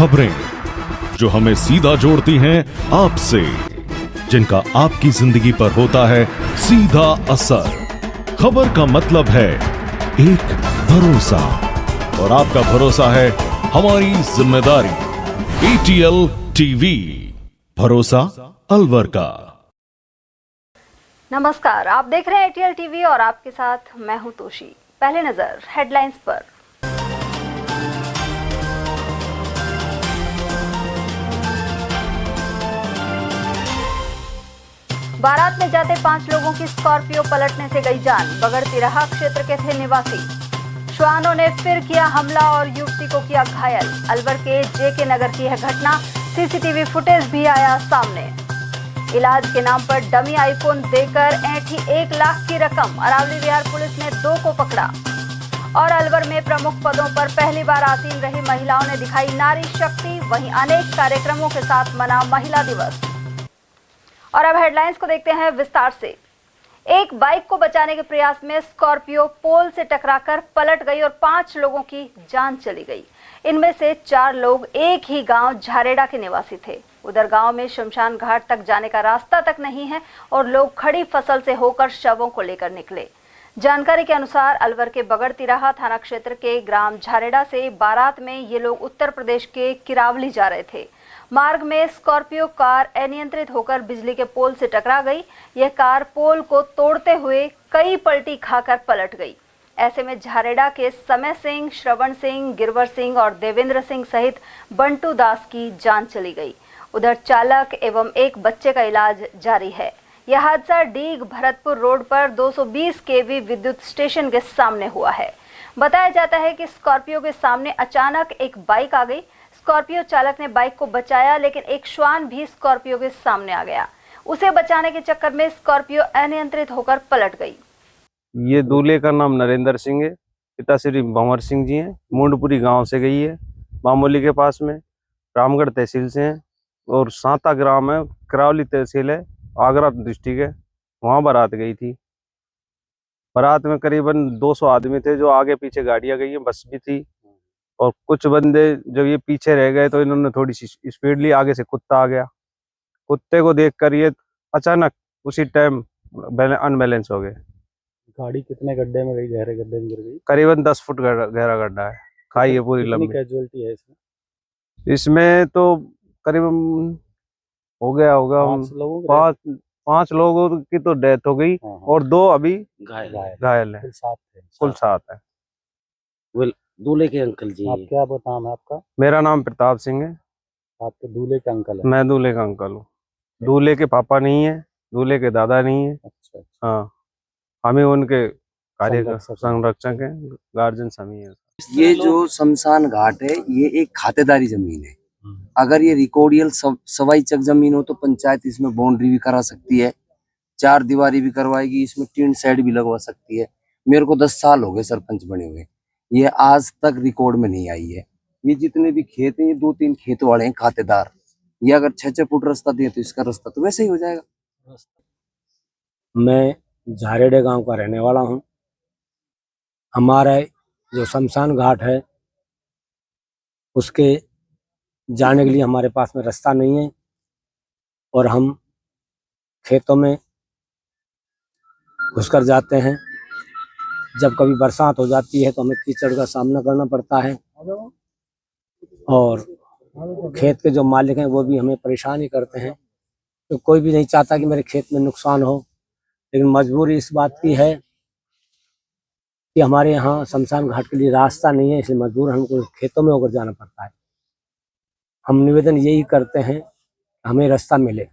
खबरें जो हमें सीधा जोड़ती हैं आपसे, जिनका आपकी जिंदगी पर होता है सीधा असर। खबर का मतलब है एक भरोसा, और आपका भरोसा है हमारी जिम्मेदारी। ATL टीवी, भरोसा अलवर का। नमस्कार, आप देख रहे हैं ATL टीवी और आपके साथ मैं हूं तोशी। पहले नजर हेडलाइंस पर। बारात में जाते 5 लोगों की स्कॉर्पियो पलटने से गई जान। बगड़ तिराहा क्षेत्र के थे निवासी। श्वानों ने फिर किया हमला और युवती को किया घायल। अलवर के JK नगर की है घटना। CCTV फुटेज भी आया सामने। इलाज के नाम पर डमी आईफोन देकर ऐंठी 1 लाख की रकम। अरावली विहार पुलिस ने 2 को पकड़ा। और अलवर में प्रमुख पदों पर पहली बार आसीन रही महिलाओं ने दिखाई नारी शक्ति। वहीं अनेक कार्यक्रमों के साथ मना महिला दिवस। और अब हेडलाइंस को देखते हैं विस्तार से। एक बाइक को बचाने के प्रयास में स्कॉर्पियो पोल से टकराकर पलट गई और 5 लोगों की जान चली गई। इनमें से 4 लोग एक ही गांव झारेड़ा के निवासी थे। उधर गांव में शमशान घाट तक जाने का रास्ता तक नहीं है और लोग खड़ी फसल से होकर शवों को लेकर निकले। जानकारी के अनुसार अलवर के बगड़ तिराहा थाना क्षेत्र के ग्राम झारेड़ा से बारात में ये लोग उत्तर प्रदेश के किरावली जा रहे थे। मार्ग में स्कॉर्पियो कार अनियंत्रित होकर बिजली के पोल से टकरा गई। यह कार पोल को तोड़ते हुए कई पलटी खाकर पलट गई। ऐसे में झारेड़ा के समय सिंह, श्रवण सिंह, गिरवर सिंह और देवेंद्र सिंह सहित बंटू दास की जान चली गई। उधर चालक एवं एक बच्चे का इलाज जारी है। यह हादसा डीग भरतपुर रोड पर 220 kV विद्युत स्टेशन के सामने हुआ है। बताया जाता है कि स्कॉर्पियो के सामने अचानक एक बाइक आ गई। स्कॉर्पियो चालक ने बाइक को बचाया, लेकिन एक श्वान भी स्कॉर्पियो के सामने आ गया। उसे बचाने के चक्कर में स्कॉर्पियो अनियंत्रित होकर पलट गई। ये दूल्हे का नाम नरेंद्र सिंह है, पिता श्री भंवर सिंह जी हैं। मुंडपुरी गांव से गई है, मामोली के पास में, रामगढ़ तहसील से हैं। और सांता ग्राम है, करावली तहसील है, आगरा डिस्ट्रिक्ट है। वहां बारात गई थी। बारात में करीबन 200 आदमी थे। जो आगे पीछे गाड़ियां गई हैं, बस भी थी। और कुछ बंदे जब ये पीछे रह गए तो इन्होंने थोड़ी सी स्पीड ली। आगे से कुत्ता आ गया। कुत्ते को देखकर ये अचानक उसी टाइम अनबैलेंस हो गए। गाड़ी कितने गड्ढे में गई? गहरे गड्ढे में गिर गई। करीबन 10 फुट गहरा गड्ढा है। खाई है पूरी लंबी। कैजुअलिटी है इसमें तो करीबन हो गया होगा 5 लोगों की तो डेथ हो गई और 2 अभी घायल है। कुल 7 है। दूल्हे के अंकल जी। आप क्या नाम है आपका? मेरा नाम प्रताप सिंह है। आपके दूल्हे के अंकल है? मैं दूल्हे का अंकल हूँ। दूल्हे के पापा नहीं है, दूल्हे के दादा नहीं है। अच्छा। हाँ, हम ही उनके कार्य संरक्षक हैं, गार्जियन सभी है। ये जो शमशान घाट है, ये एक खातेदारी जमीन है। अगर ये रिकॉर्डियल सवाई चक जमीन हो तो पंचायत इसमें बाउंड्री भी करा सकती है, 4 दीवारी भी करवाएगी, इसमें टीन शेड भी लगवा सकती है। मेरे को 10 साल हो गए सरपंच बने हुए, ये आज तक रिकॉर्ड में नहीं आई है। ये जितने भी खेत हैं, ये 2-3 खेत वाले हैं खातेदार। ये अगर 6-6 फुट रास्ता दिए तो इसका रास्ता तो वैसे ही हो जाएगा। मैं झारेड़े गांव का रहने वाला हूं। हमारा जो शमशान घाट है उसके जाने के लिए हमारे पास में रास्ता नहीं है और हम खेतों में घुसकर जाते हैं। जब कभी बरसात हो जाती है तो हमें कीचड़ का सामना करना पड़ता है और खेत के जो मालिक हैं वो भी हमें परेशान ही करते हैं। तो कोई भी नहीं चाहता कि मेरे खेत में नुकसान हो, लेकिन मजबूरी इस बात की है कि हमारे यहाँ शमशान घाट के लिए रास्ता नहीं है, इसलिए मजबूर हमको खेतों में होकर जाना पड़ता है। हम निवेदन यही करते हैं हमें रास्ता मिले,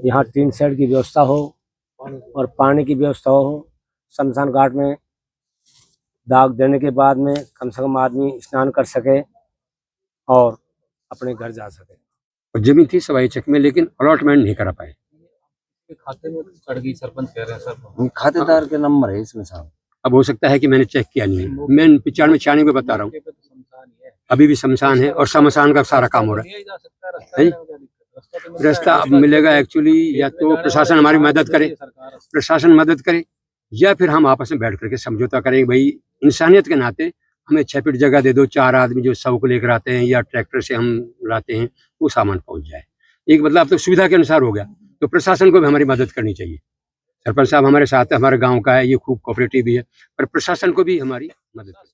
यहाँ टीन शेड की व्यवस्था हो और पानी की व्यवस्था हो। शमशान घाट में दाग देने के बाद में कम से कम आदमी स्नान कर सके और अपने घर जा सके। जमीन थी सवाई चक में, लेकिन अलॉटमेंट नहीं करा पाए। खाते में चढ़ गई, सरपंच कह रहे हैं सर। खातेदार के नंबर है इसमें साहब। अब हो सकता है कि मैंने चेक किया नहीं है। मैं 95-96 को बता रहा हूँ, अभी भी शमशान है और शमशान का सारा काम हो रहा है। रास्ता अब मिलेगा एक्चुअली, या तो प्रशासन हमारी मदद करे, प्रशासन मदद करे, या फिर हम आपस में बैठ करके समझौता करें। भाई इंसानियत के नाते हमें 6 फीट जगह दे दो, 4 आदमी जो 100 को लेकर आते हैं या ट्रैक्टर से हम लाते हैं वो सामान पहुंच जाए। एक मतलब अब तो सुविधा के अनुसार हो गया, तो प्रशासन को भी हमारी मदद करनी चाहिए। सरपंच साहब हमारे साथ है, हमारे गांव का है, ये खूब कोऑपरेटिव भी है, पर प्रशासन को भी हमारी मदद करनी।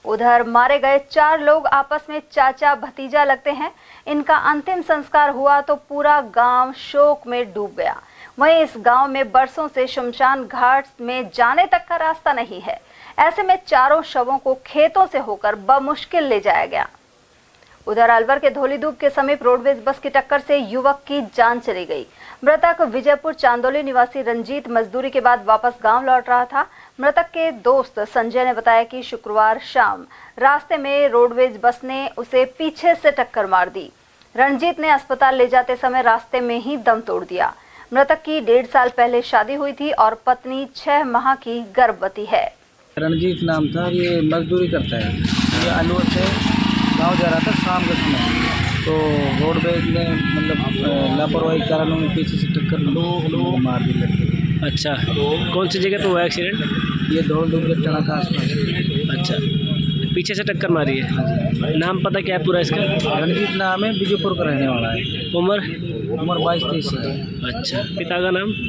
उधर मारे गए 4 लोग आपस में चाचा भतीजा लगते हैं। इनका अंतिम संस्कार हुआ तो पूरा गांव शोक में डूब गया। वहीं इस गांव में बरसों से शमशान घाट में जाने तक का रास्ता नहीं है। ऐसे में चारों शवों को खेतों से होकर बमुश्किल ले जाया गया। उधर अलवर के धौलीधूप के समीप रोडवेज बस की टक्कर से युवक की जान चली गई। मृतक विजयपुर चांदोली निवासी रंजीत मजदूरी के बाद वापस गांव लौट रहा था। मृतक के दोस्त संजय ने बताया कि शुक्रवार शाम रास्ते में रोडवेज बस ने उसे पीछे से टक्कर मार दी। रंजीत ने अस्पताल ले जाते समय रास्ते में ही दम तोड़ दिया। मृतक की 1.5 साल पहले शादी हुई थी और पत्नी 6 माह की गर्भवती है। रंजीत नाम था, ये मजदूरी करता है। ये अलवर से गांव जा रहा था शाम के समय, तो रोडवेज ने मतलब लापरवाही के कारण उन्हें पीछे से टक्कर मार दी लड़के। अच्छा, कौन सी जगह पे हुआ एक्सीडेंट? ये धौलधूप के टना का आसपास। अच्छा, पीछे से टक्कर मारी है। नाम पता क्या है पूरा इसका? रंजीत नाम है, विजयपुर का रहने वाला है। उम्र 22-23 है। अच्छा, पिता का नाम?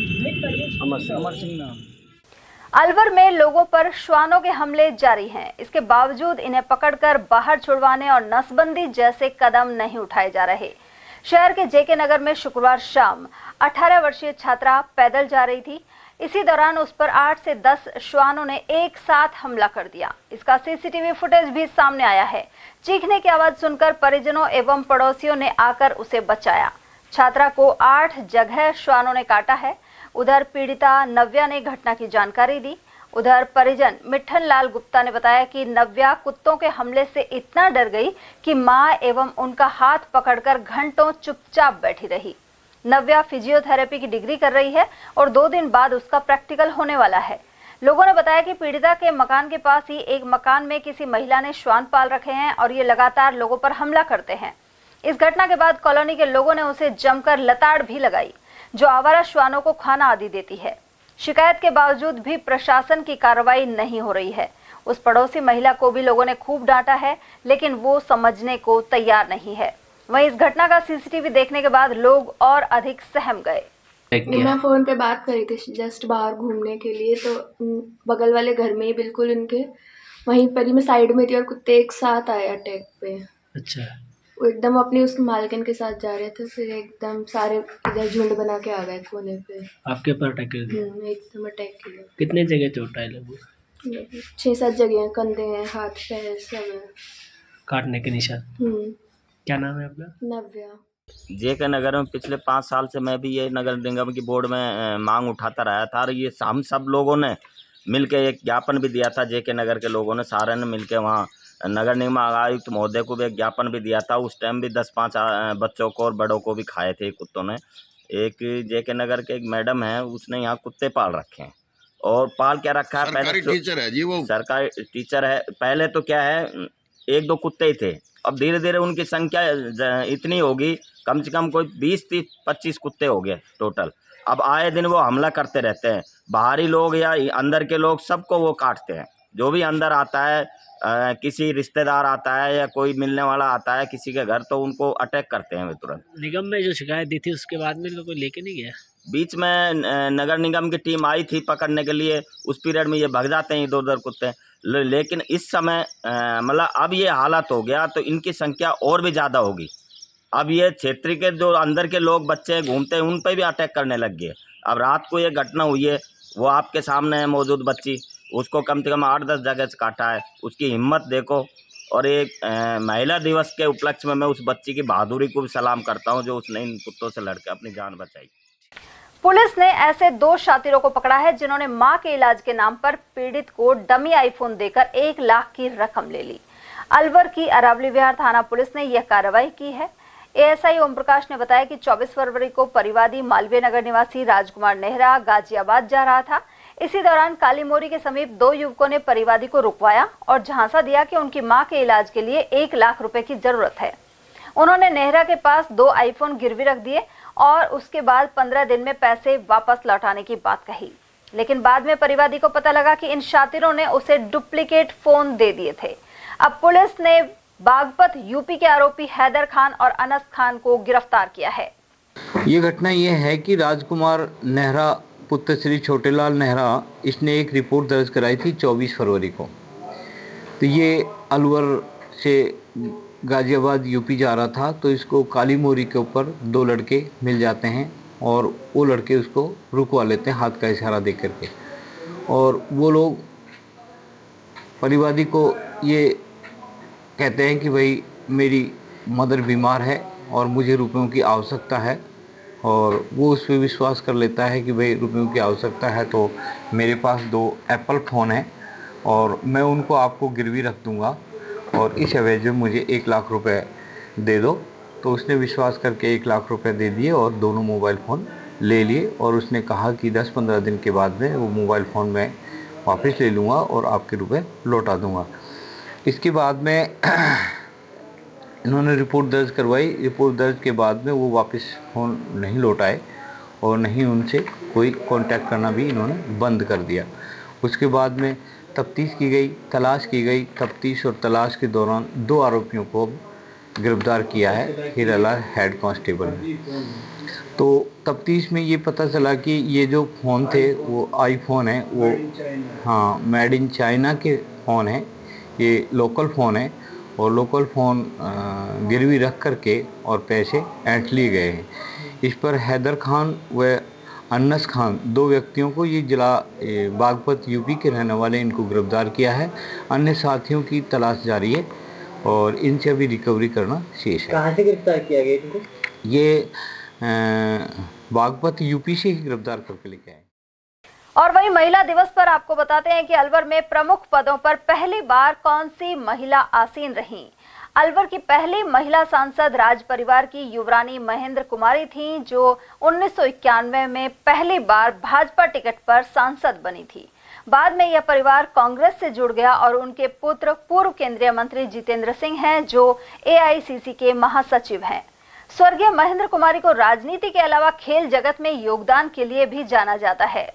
अमर सिंह नाम। अलवर में लोगों पर श्वानों के हमले जारी हैं। इसके बावजूद इन्हें पकड़कर बाहर छुड़वाने और नसबंदी जैसे कदम नहीं उठाए जा रहे। शहर के जेके नगर में शुक्रवार शाम 18 वर्षीय छात्रा पैदल जा रही थी। इसी दौरान उस पर 8 से 10 श्वानों ने एक साथ हमला कर दिया। इसका सीसीटीवी फुटेज भी सामने आया है। चीखने की आवाज सुनकर परिजनों एवं पड़ोसियों ने आकर उसे बचाया। छात्रा को 8 जगह श्वानों ने काटा है। उधर पीड़िता नव्या ने घटना की जानकारी दी। उधर परिजन मिठन लाल गुप्ता ने बताया कि नव्या कुत्तों के हमले से इतना डर गई कि मां एवं उनका हाथ पकड़कर घंटों चुपचाप बैठी रही। नव्या फिजियोथेरेपी की डिग्री कर रही है और 2 दिन बाद उसका प्रैक्टिकल होने वाला है। लोगों ने बताया कि पीड़िता के मकान के पास ही एक मकान में किसी महिला ने श्वान पाल रखे हैं और ये लगातार लोगों पर हमला करते हैं। इस घटना के बाद कॉलोनी के लोगों ने उसे जमकर लताड़ भी लगाई, जो आवारा श्वानों को खाना आदि देती है। शिकायत के बावजूद भी प्रशासन की कार्रवाई नहीं हो रही है। उस पड़ोसी महिला को भी लोगों ने खूब डांटा है, लेकिन वो समझने को तैयार नहीं है। वहीं इस घटना का सीसीटीवी देखने के बाद लोग और अधिक सहम गए। मैं फोन पे बात कर रही थी जस्ट बाहर घूमने के लिए, तो बगल वाले घर में ही बिल्कुल इनके वहीं पर ही मैं साइड में थी और कुत्ते एक साथ आए अटैक पे। अच्छा, वो एकदम अपनी उसके मालकिन के साथ जा रहे थे, फिर एकदम सारे इधर झुंड बना के आ गए कोने पे। आपके ऊपर अटैक कर दिया? एकदम अटैक किया। कितने जगह चोट आई लगभग? 6-7 जगह हैं, कंधे हैं, हाथ पैर सब है। काटने के निशान। क्या नाम है अपना? नव्या। जेके नगर में पिछले 5 साल से मैं भी ये नगर निगम की बोर्ड में मांग उठाता रहा था और ये हम सब लोगों ने मिलके एक ज्ञापन भी दिया था। जेके नगर के लोगों ने सारे ने मिलके वहाँ नगर निगम आयुक्त महोदय को भी एक ज्ञापन भी दिया था। उस टाइम भी 10-5 बच्चों को और बड़ों को भी खाए थे कुत्तों ने। एक जेके नगर के एक मैडम है, उसने यहाँ कुत्ते पाल रखे हैं और पाल क्या रखा है, सरकारी टीचर है जी, वो सरकारी टीचर है। पहले तो क्या है 1-2 कुत्ते ही थे, अब धीरे धीरे उनकी संख्या इतनी होगी, कम से कम कोई 20-25 कुत्ते हो गए टोटल। अब आए दिन वो हमला करते रहते हैं, बाहरी लोग या अंदर के लोग सबको वो काटते हैं। जो भी अंदर आता है, किसी रिश्तेदार आता है या कोई मिलने वाला आता है किसी के घर, तो उनको अटैक करते हैं वे तुरंत। निगम में जो शिकायत दी थी उसके बाद में लोग लेके नहीं गया? बीच में नगर निगम की टीम आई थी पकड़ने के लिए, उस पीरियड में ये भाग जाते हैं इधर उधर कुत्ते। लेकिन इस समय मतलब अब ये हालत हो गया तो इनकी संख्या और भी ज़्यादा होगी। अब ये क्षेत्र के जो अंदर के लोग बच्चे घूमते हैं उन पर भी अटैक करने लग गए। अब रात को ये घटना हुई है, वो आपके सामने है मौजूद बच्ची, उसको कम से कम 8-10 जगह से काटा है। उसकी हिम्मत देखो। और एक महिला दिवस के उपलक्ष्य में मैं उस बच्ची की बहादुरी को भी सलाम करता हूँ जो उसने इन कुत्तों से लड़कर अपनी जान बचाई। पुलिस ने ऐसे 2 शातिरों को पकड़ा है जिन्होंने मां के इलाज के नाम पर पीड़ित को डमी आईफोन देकर 1 लाख की रकम ले ली। अलवर की अरावली विहार थाना पुलिस ने यह कार्रवाई की है। एएसआई ओम प्रकाश ने बताया कि 24 फरवरी को परिवादी मालवीय नगर निवासी राजकुमार नेहरा गाजियाबाद जा रहा था। इसी दौरान कालीमोरी के समीप 2 युवकों ने परिवादी को रुकवाया और झांसा दिया कि उनकी मां के इलाज के लिए 1 लाख रुपए की जरूरत है। उन्होंने नेहरा के पास 2 आईफोन गिरवी रख दिए और उसके बाद 15 दिन में पैसे वापस लौटाने की बात कही। लेकिन बाद में परिवादी को पता लगा कि इन शातिरों ने उसे डुप्लीकेट फोन दे दिए थे। अब पुलिस ने बागपत यूपी के आरोपी हैदर खान और अनस खान को गिरफ्तार किया है। ये घटना ये है कि राजकुमार नेहरा पुत्र श्री छोटेलाल नेहरा, इसने एक रिपोर्ट दर्ज कराई थी 24 फरवरी को। तो ये अलवर से गाजियाबाद यूपी जा रहा था, तो इसको काली मोरी के ऊपर 2 लड़के मिल जाते हैं और वो लड़के उसको रुकवा लेते हैं हाथ का इशारा दे करके। और वो लोग परिवादी को ये कहते हैं कि भाई मेरी मदर बीमार है और मुझे रुपयों की आवश्यकता है, और वो उस पर विश्वास कर लेता है कि भाई रुपयों की आवश्यकता है तो मेरे पास 2 एप्पल फ़ोन हैं और मैं उनको आपको गिरवी रख दूंगा और इस एवज में मुझे 1 लाख रुपए दे दो। तो उसने विश्वास करके 1 लाख रुपए दे दिए और दोनों मोबाइल फ़ोन ले लिए, और उसने कहा कि 10-15 दिन के बाद में वो मोबाइल फ़ोन मैं वापस ले लूँगा और आपके रुपए लौटा दूँगा। इसके बाद में इन्होंने रिपोर्ट दर्ज करवाई। रिपोर्ट दर्ज के बाद में वो वापस फ़ोन नहीं लौटाए और नहीं उनसे कोई कांटेक्ट करना भी इन्होंने बंद कर दिया। उसके बाद में तफ्तीश की गई, तलाश की गई। तफ्तीश और तलाश के दौरान 2 आरोपियों को गिरफ्तार किया है हीरालाल हेड कांस्टेबल ने। तो तफ्तीश में ये पता चला कि ये जो फ़ोन थे वो आईफोन है, वो मेड इन चाइना के फ़ोन हैं। ये लोकल फ़ोन है और लोकल फ़ोन गिरवी रख करके और पैसे ऐंठ लिए गए हैं। इस पर हैदर खान व अनस खान 2 व्यक्तियों को, ये जिला बागपत यूपी के रहने वाले, इनको गिरफ्तार किया है। अन्य साथियों की तलाश जारी है और इनसे अभी रिकवरी करना शेष है। कहाँ से गिरफ्तार किया गया इनको? ये बागपत यूपी से ही गिरफ्तार करके लेके आए। और वहीं महिला दिवस पर आपको बताते हैं कि अलवर में प्रमुख पदों पर पहली बार कौन सी महिला आसीन रहीं। अलवर की पहली महिला सांसद राज परिवार की युवरानी महेंद्र कुमारी थीं, जो 1991 में पहली बार भाजपा टिकट पर सांसद बनी थी। बाद में यह परिवार कांग्रेस से जुड़ गया और उनके पुत्र पूर्व केंद्रीय मंत्री जितेंद्र सिंह हैं, जो AICC के महासचिव हैं। स्वर्गीय महेंद्र कुमारी को राजनीति के अलावा खेल जगत में योगदान के लिए भी जाना जाता है।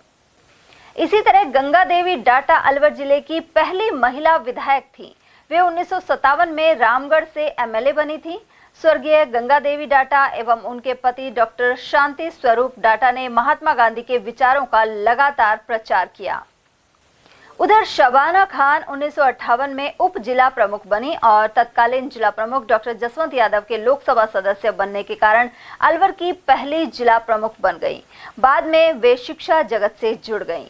इसी तरह गंगा देवी डाटा अलवर जिले की पहली महिला विधायक थी। वे 1957 में रामगढ़ से MLA बनी थी। स्वर्गीय गंगा देवी डाटा एवं उनके पति डॉक्टर शांति स्वरूप डाटा ने महात्मा गांधी के विचारों का लगातार प्रचार किया। उधर शबाना खान 1958 में उप जिला प्रमुख बनी और तत्कालीन जिला प्रमुख डॉक्टर जसवंत यादव के लोकसभा सदस्य बनने के कारण अलवर की पहली जिला प्रमुख बन गई। बाद में वे शिक्षा जगत से जुड़ गईं।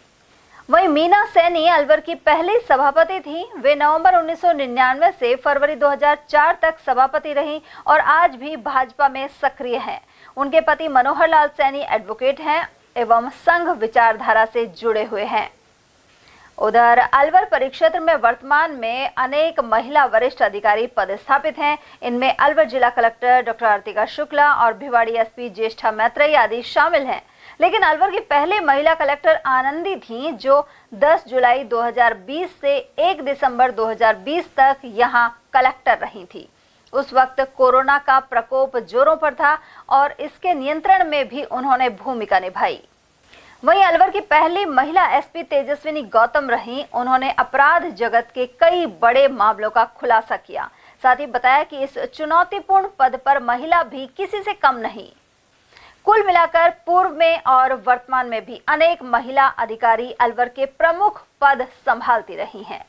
वहीं मीना सैनी अलवर की पहली सभापति थी। वे नवंबर 1999 से फरवरी 2004 तक सभापति रहीं और आज भी भाजपा में सक्रिय हैं। उनके पति मनोहर लाल सैनी एडवोकेट हैं एवं संघ विचारधारा से जुड़े हुए हैं। उधर अलवर परिक्षेत्र में वर्तमान में अनेक महिला वरिष्ठ अधिकारी पदस्थापित हैं। इनमें अलवर जिला कलेक्टर डॉक्टर आरतिका शुक्ला और भिवाड़ी SP ज्येष्ठा मैत्रेयी आदि शामिल हैं। लेकिन अलवर की पहले महिला कलेक्टर आनंदी थीं, जो 10 जुलाई 2020 से 1 दिसंबर 2020 तक यहां कलेक्टर रही थी। उस वक्त कोरोना का प्रकोप जोरों पर था और इसके नियंत्रण में भी उन्होंने भूमिका निभाई। वहीं अलवर की पहली महिला SP तेजस्विनी गौतम रहीं। उन्होंने अपराध जगत के कई बड़े मामलों का खुलासा किया। साथ ही बताया कि इस चुनौतीपूर्ण पद पर महिला भी किसी से कम नहीं। कुल मिलाकर पूर्व में और वर्तमान में भी अनेक महिला अधिकारी अलवर के प्रमुख पद संभालती रही हैं।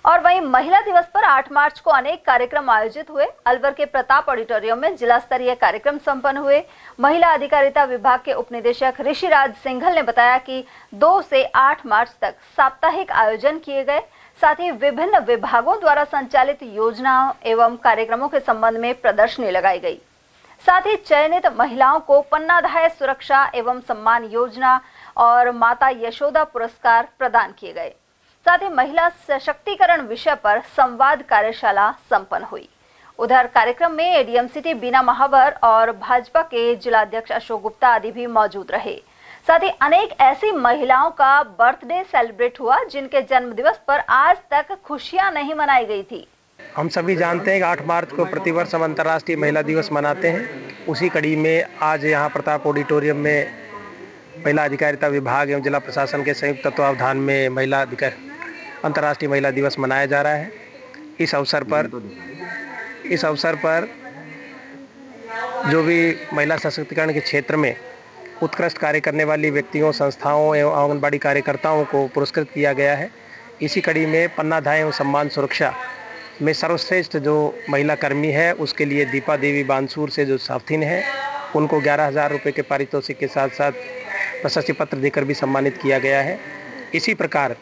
और वहीं महिला दिवस पर 8 मार्च को अनेक कार्यक्रम आयोजित हुए। अलवर के प्रताप ऑडिटोरियम में जिला स्तरीय कार्यक्रम संपन्न हुए। महिला अधिकारिता विभाग के उपनिदेशक ऋषिराज सिंघल ने बताया कि 2 से 8 मार्च तक साप्ताहिक आयोजन किए गए। साथ ही विभिन्न विभागों द्वारा संचालित योजनाओं एवं कार्यक्रमों के संबंध में प्रदर्शनी लगाई गई। साथ ही चयनित महिलाओं को पन्नाधाय सुरक्षा एवं सम्मान योजना और माता यशोदा पुरस्कार प्रदान किए गए। साथ ही महिला सशक्तिकरण विषय पर संवाद कार्यशाला संपन्न हुई। उधर कार्यक्रम में ADM सिटी बीना महावर और भाजपा के जिलाध्यक्ष अशोक गुप्ता आदि भी मौजूद रहे। साथ ही अनेक ऐसी महिलाओं का बर्थडे सेलिब्रेट हुआ जिनके जन्मदिवस पर आज तक खुशियां नहीं मनाई गई थी। हम सभी जानते हैं कि 8 मार्च को प्रतिवर्ष हम अंतर्राष्ट्रीय महिला दिवस मनाते हैं। उसी कड़ी में आज यहाँ प्रताप ऑडिटोरियम में महिला अधिकारिता विभाग एवं जिला प्रशासन के संयुक्त तत्वावधान में अंतर्राष्ट्रीय महिला दिवस मनाया जा रहा है। इस अवसर पर जो भी महिला सशक्तिकरण के क्षेत्र में उत्कृष्ट कार्य करने वाली व्यक्तियों, संस्थाओं एवं आंगनबाड़ी कार्यकर्ताओं को पुरस्कृत किया गया है। इसी कड़ी में पन्नाधाय एवं सम्मान सुरक्षा में सर्वश्रेष्ठ जो महिला कर्मी है उसके लिए दीपा देवी बानसूर से जो साथिन है उनको 11,000 रुपये के पारितोषिक के साथ साथ प्रशस्ति पत्र देकर भी सम्मानित किया गया है। इसी प्रकार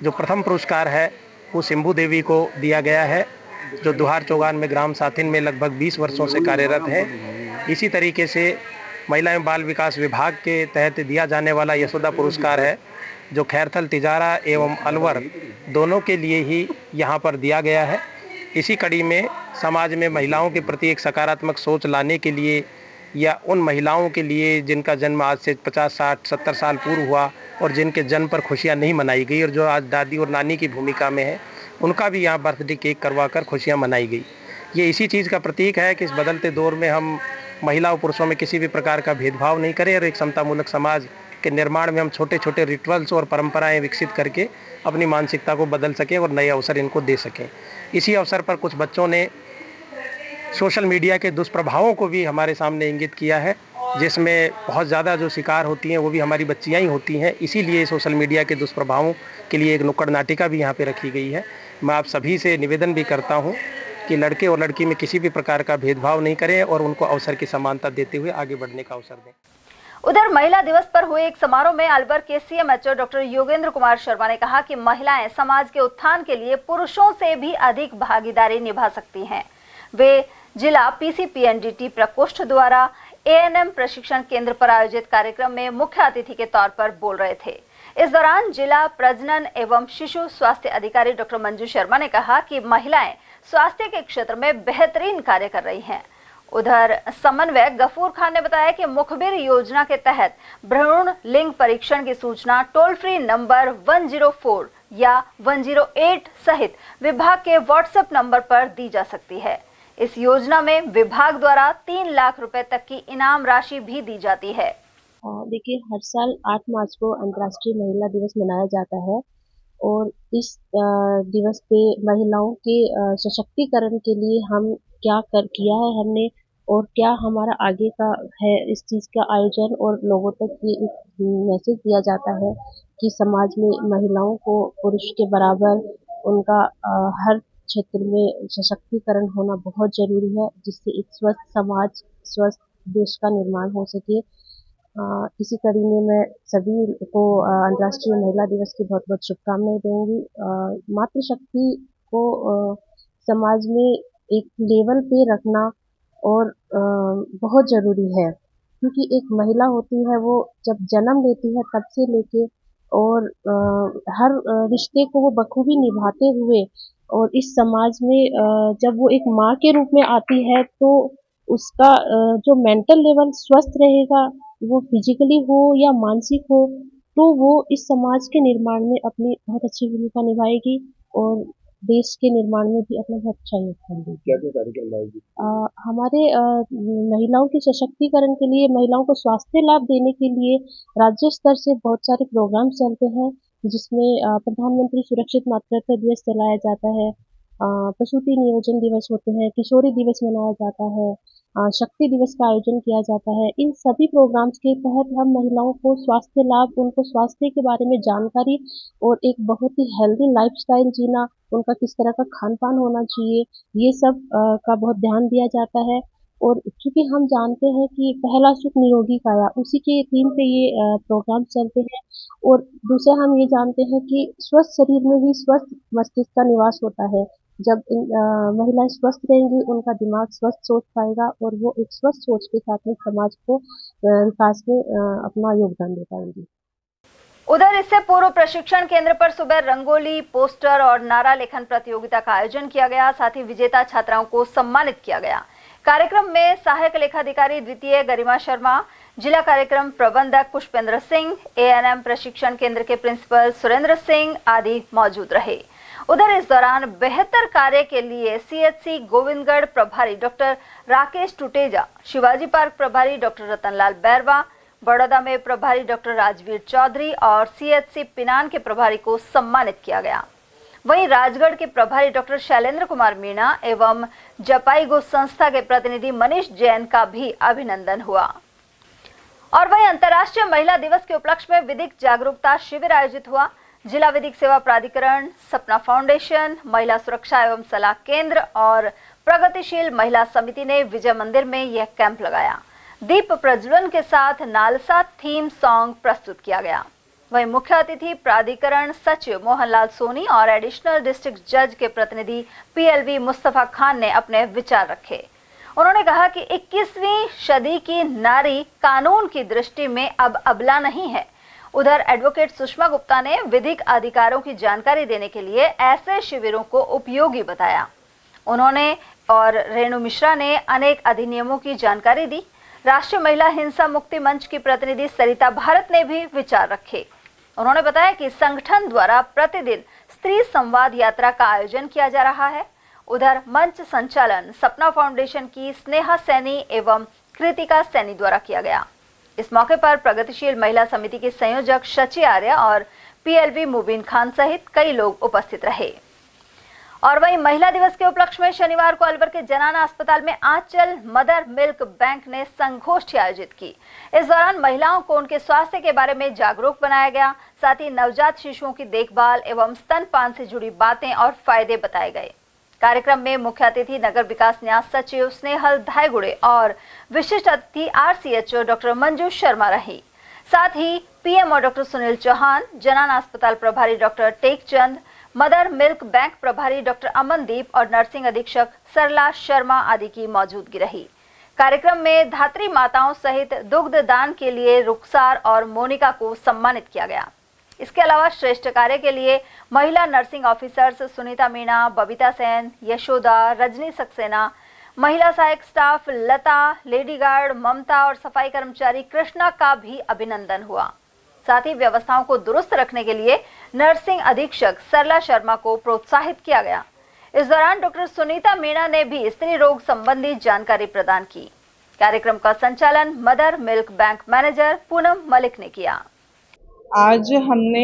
जो प्रथम पुरस्कार है वो सिंभू देवी को दिया गया है, जो दुहार चौगान में ग्राम साथिन में लगभग 20 वर्षों से कार्यरत है। इसी तरीके से महिला एवं बाल विकास विभाग के तहत दिया जाने वाला यशोदा पुरस्कार है, जो खैरथल तिजारा एवं अलवर दोनों के लिए ही यहाँ पर दिया गया है। इसी कड़ी में समाज में महिलाओं के प्रति एक सकारात्मक सोच लाने के लिए या उन महिलाओं के लिए जिनका जन्म आज से 50, 60, 70 साल पूर्व हुआ और जिनके जन्म पर खुशियाँ नहीं मनाई गई और जो आज दादी और नानी की भूमिका में है, उनका भी यहाँ बर्थडे केक करवाकर खुशियाँ मनाई गई। ये इसी चीज़ का प्रतीक है कि इस बदलते दौर में हम महिला और पुरुषों में किसी भी प्रकार का भेदभाव नहीं करें और एक समतामूलक समाज के निर्माण में हम छोटे छोटे रिचुअल्स और परंपराएं विकसित करके अपनी मानसिकता को बदल सकें और नए अवसर इनको दे सकें। इसी अवसर पर कुछ बच्चों ने सोशल मीडिया के दुष्प्रभावों को भी हमारे सामने इंगित किया है, जिसमें बहुत ज़्यादा जो शिकार होती हैं वो भी हमारी बच्चियाँ ही होती हैं। इसीलिए सोशल मीडिया के दुष्प्रभावों के लिए एक नुक्कड़ नाटिका भी यहाँ पे रखी गई है। मैं आप सभी से निवेदन भी करता हूँ कि लड़के और लड़की में किसी भी प्रकार का भेदभाव नहीं करें और उनको अवसर की समानता देते हुए आगे बढ़ने का अवसर दें। उधर महिला दिवस पर हुए एक समारोह में अलवर के सीएमएचओ डॉक्टर योगेंद्र कुमार शर्मा ने कहा कि महिलाएं समाज के उत्थान के लिए पुरुषों से भी अधिक भागीदारी निभा सकती हैं। वे जिला पीसीपीएनडीटी प्रकोष्ठ द्वारा एएनएम प्रशिक्षण केंद्र पर आयोजित कार्यक्रम में मुख्य अतिथि के तौर पर बोल रहे थे। इस दौरान जिला प्रजनन एवं शिशु स्वास्थ्य अधिकारी डॉक्टर मंजू शर्मा ने कहा कि महिलाएं स्वास्थ्य के क्षेत्र में बेहतरीन कार्य कर रही हैं। उधर समन्वयक गफूर खान ने बताया कि मुखबिर योजना के तहत भ्रूण लिंग परीक्षण की सूचना टोल फ्री नंबर 104 या 108 सहित विभाग के व्हाट्सएप नंबर पर दी जा सकती है। इस योजना में विभाग द्वारा 3 लाख रुपए तक की इनाम राशि भी दी जाती है। देखिए, हर साल 8 मार्च को अंतर्राष्ट्रीय महिला दिवस मनाया जाता है और इस दिवस पे महिलाओं के सशक्तिकरण के लिए हम क्या किया है हमने और क्या हमारा आगे का है, इस चीज़ का आयोजन और लोगों तक ये मैसेज दिया जाता है कि समाज में महिलाओं को पुरुष के बराबर उनका हर क्षेत्र में सशक्तिकरण होना बहुत जरूरी है, जिससे एक स्वस्थ समाज, स्वस्थ देश का निर्माण हो सके। इसी कड़ी में मैं सभी को अंतर्राष्ट्रीय महिला दिवस की बहुत बहुत शुभकामनाएं दूंगी। मातृशक्ति को समाज में एक लेवल पे रखना और बहुत ज़रूरी है, क्योंकि एक महिला होती है वो जब जन्म लेती है तब से लेके और हर रिश्ते को वो बखूबी निभाते हुए और इस समाज में जब वो एक माँ के रूप में आती है तो उसका जो मेंटल लेवल स्वस्थ रहेगा, वो फिजिकली हो या मानसिक हो, तो वो इस समाज के निर्माण में अपनी बहुत अच्छी भूमिका निभाएगी और देश के निर्माण में भी अपना बहुत अच्छा योगदान देगी। क्या क्या कार्यक्रम लाएगी? हमारे महिलाओं के सशक्तिकरण के लिए, महिलाओं को स्वास्थ्य लाभ देने के लिए राज्य स्तर से बहुत सारे प्रोग्राम चलते हैं, जिसमें प्रधानमंत्री सुरक्षित मातृत्व दिवस चलाया जाता है, प्रसूति नियोजन दिवस होते हैं, किशोरी दिवस मनाया जाता है, शक्ति दिवस का आयोजन किया जाता है। इन सभी प्रोग्राम्स के तहत हम महिलाओं को स्वास्थ्य लाभ, उनको स्वास्थ्य के बारे में जानकारी और एक बहुत ही हेल्दी लाइफस्टाइल जीना, उनका किस तरह का खान पान होना चाहिए, ये सब का बहुत ध्यान दिया जाता है। और क्योंकि हम जानते हैं कि पहला सुख निरोगी काया, उसी के थीम पे ये प्रोग्राम चलते हैं। और दूसरा हम ये जानते हैं कि स्वस्थ शरीर में ही स्वस्थ मस्तिष्क का निवास होता है। जब महिलाएं स्वस्थ रहेंगी, उनका दिमाग स्वस्थ सोच पाएगा और वो एक स्वस्थ सोच के साथ में समाज को विकास में अपना योगदान दे पाएंगी। उधर इससे पूर्व प्रशिक्षण केंद्र पर सुबह रंगोली, पोस्टर और नारा लेखन प्रतियोगिता का आयोजन किया गया। साथ ही विजेता छात्राओं को सम्मानित किया गया। कार्यक्रम में सहायक लेखाधिकारी द्वितीय गरिमा शर्मा, जिला कार्यक्रम प्रबंधक पुष्पेंद्र सिंह, एएनएम प्रशिक्षण केंद्र के प्रिंसिपल सुरेंद्र सिंह आदि मौजूद रहे। उधर इस दौरान बेहतर कार्य के लिए सीएचसी गोविंदगढ़ प्रभारी डॉक्टर राकेश टुटेजा, शिवाजी पार्क प्रभारी डॉक्टर रतनलाल बैरवा, बड़ौदा में प्रभारी डॉक्टर राजवीर चौधरी और सीएचसी पिनान के प्रभारी को सम्मानित किया गया। वहीं राजगढ़ के प्रभारी डॉक्टर शैलेंद्र कुमार मीणा एवं जपाईगो संस्था के प्रतिनिधि मनीष जैन का भी अभिनंदन हुआ। और वहीं अंतर्राष्ट्रीय महिला दिवस के उपलक्ष्य में विधिक जागरूकता शिविर आयोजित हुआ। जिला विधिक सेवा प्राधिकरण, सपना फाउंडेशन, महिला सुरक्षा एवं सलाह केंद्र और प्रगतिशील महिला समिति ने विजय मंदिर में यह कैंप लगाया। दीप प्रज्वलन के साथ नालसा थीम सॉन्ग प्रस्तुत किया गया। वहीं मुख्य अतिथि प्राधिकरण सचिव मोहनलाल सोनी और एडिशनल डिस्ट्रिक्ट जज के प्रतिनिधि पीएलवी मुस्तफा खान ने अपने विचार रखे। उन्होंने कहा कि 21वीं सदी की नारी कानून की दृष्टि में अब अबला नहीं है। उधर एडवोकेट सुषमा गुप्ता ने विधिक अधिकारों की जानकारी देने के लिए ऐसे शिविरों को उपयोगी बताया। उन्होंने और रेणु मिश्रा ने अनेक अधिनियमों की जानकारी दी। राष्ट्रीय महिला हिंसा मुक्ति मंच की प्रतिनिधि सरिता भारत ने भी विचार रखे। उन्होंने बताया कि संगठन द्वारा प्रतिदिन स्त्री संवाद यात्रा का आयोजन किया जा रहा है। उधर मंच संचालन सपना फाउंडेशन की स्नेहा सैनी एवं कृतिका सैनी द्वारा किया गया। इस मौके पर प्रगतिशील महिला समिति के संयोजक शची आर्य और पीएलवी मुबीन खान सहित कई लोग उपस्थित रहे। और वहीं महिला दिवस के उपलक्ष्य में शनिवार को अलवर के जनाना अस्पताल में आंचल मदर मिल्क बैंक ने संगोष्ठी आयोजित की। इस दौरान महिलाओं को उनके स्वास्थ्य के बारे में जागरूक बनाया गया। साथ ही नवजात शिशुओं की देखभाल एवं स्तनपान से जुड़ी बातें और फायदे बताए गए। कार्यक्रम में मुख्य अतिथि नगर विकास न्यास सचिव स्नेहल धायगुड़े और विशिष्ट अतिथि आरसीएचओ डॉक्टर मंजू शर्मा रही। साथ ही पीएमओ डॉक्टर सुनील चौहान, जनाना अस्पताल प्रभारी doctor Tekchand, mother milk bank प्रभारी डॉक्टर अमनदीप और नर्सिंग अधीक्षक सरला शर्मा आदि की मौजूदगी रही। कार्यक्रम में धात्री माताओं सहित दुग्ध दान के लिए रुखसार और मोनिका को सम्मानित किया गया। इसके अलावा श्रेष्ठ कार्य के लिए महिला नर्सिंग ऑफिसर्स सुनीता मीणा, बबीता सेन, यशोदा, रजनी सक्सेना, महिला सहायक स्टाफ लता, लेडी गार्ड ममता और सफाई कर्मचारी कृष्णा का भी अभिनंदन हुआ। साथ ही व्यवस्थाओं को दुरुस्त रखने के लिए नर्सिंग अधीक्षक सरला शर्मा को प्रोत्साहित किया गया। इस दौरान डॉक्टर सुनीता मीणा ने भी स्त्री रोग संबंधी जानकारी प्रदान की। कार्यक्रम का संचालन mother milk bank manager Poonam Malik ने किया। आज हमने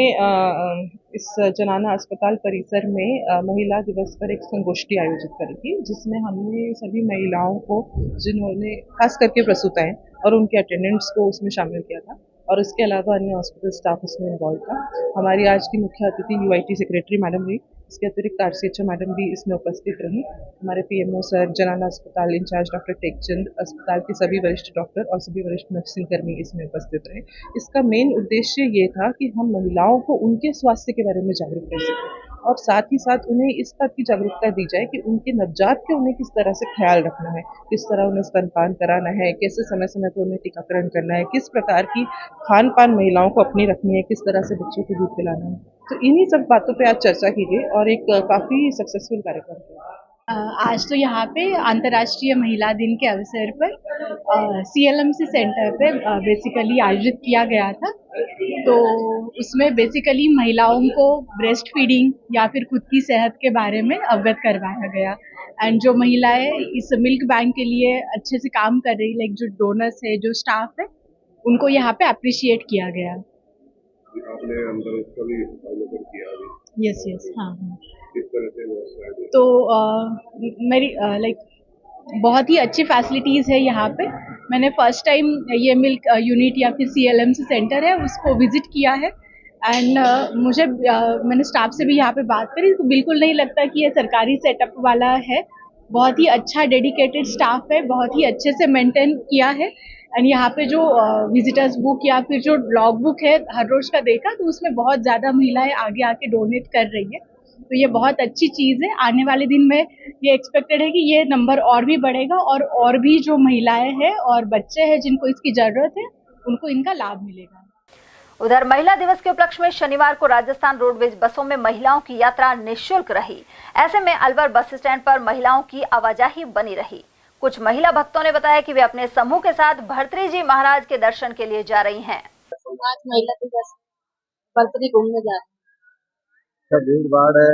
इस जनाना अस्पताल परिसर में महिला दिवस पर एक संगोष्ठी आयोजित करी थी, जिसमें हमने सभी महिलाओं को जिन्होंने खास करके प्रसूताएं और उनके अटेंडेंट्स को उसमें शामिल किया था और इसके अलावा अन्य हॉस्पिटल स्टाफ उसमें इन्वॉल्व था। हमारी आज की मुख्य अतिथि यूआईटी सेक्रेटरी मैडम रही। इसके अतिरिक्त आरसीएचओ मैडम भी इसमें उपस्थित रही। हमारे पीएमओ सर, जनाना अस्पताल इंचार्ज डॉक्टर टेकचंद, अस्पताल के सभी वरिष्ठ डॉक्टर और सभी वरिष्ठ नर्सिंग कर्मी इसमें उपस्थित रहे। इसका मेन उद्देश्य ये था कि हम महिलाओं को उनके स्वास्थ्य के बारे में जागरूक कर सकें और साथ ही साथ उन्हें इस बात की जागरूकता दी जाए कि उनके नवजात के उन्हें किस तरह से ख्याल रखना है, किस तरह उन्हें स्तनपान कराना है, कैसे समय समय पर उन्हें टीकाकरण करना है, किस प्रकार की खान पान महिलाओं को अपनी रखनी है, किस तरह से बच्चों को दूध पिलाना है। तो इन्हीं सब बातों पे आज चर्चा की गई और एक काफी सक्सेसफुल कार्यक्रम था। आज तो यहाँ पे अंतर्राष्ट्रीय महिला दिन के अवसर पर सीएलएमसी सेंटर पे बेसिकली आयोजित किया गया था। तो उसमें बेसिकली महिलाओं को ब्रेस्ट फीडिंग या फिर खुद की सेहत के बारे में अवगत करवाया गया। एंड जो महिलाएं इस मिल्क बैंक के लिए अच्छे से काम कर रही, लाइक जो डोनर्स है, जो स्टाफ है, उनको यहाँ पे अप्रिशिएट किया गया। आपने अंदर उसका भी अवलोकन किया अभी? यस हाँ। किस तरह से वो तो मेरी लाइक बहुत ही अच्छी फैसिलिटीज़ है यहाँ पे। मैंने फर्स्ट टाइम ये मिल्क यूनिट या फिर सीएलएमसी सेंटर है उसको विजिट किया है एंड मैंने स्टाफ से भी यहाँ पे बात करी तो बिल्कुल नहीं लगता कि ये सरकारी सेटअप वाला है। बहुत ही अच्छा डेडिकेटेड स्टाफ है, बहुत ही अच्छे से मेंटेन किया है। एंड यहाँ पे जो विजिटर्स बुक या फिर जो लॉग बुक है हर रोज का देखा तो उसमें बहुत ज़्यादा महिलाएं आगे आके डोनेट कर रही है। तो ये बहुत अच्छी चीज़ है। आने वाले दिन में ये एक्सपेक्टेड है कि ये नंबर और भी बढ़ेगा और भी जो महिलाएं हैं और बच्चे हैं जिनको इसकी ज़रूरत है उनको इनका लाभ मिलेगा। उधर महिला दिवस के उपलक्ष्य में शनिवार को राजस्थान रोडवेज बसों में महिलाओं की यात्रा निःशुल्क रही। ऐसे में अलवर बस स्टैंड पर महिलाओं की आवाजाही बनी रही। कुछ महिला भक्तों ने बताया कि वे अपने समूह के साथ भर्तृ जी महाराज के दर्शन के लिए जा रही हैं। आज महिला दिवस भर्तृ घूमने जा रहे हैं। भीड़ भाड़ है,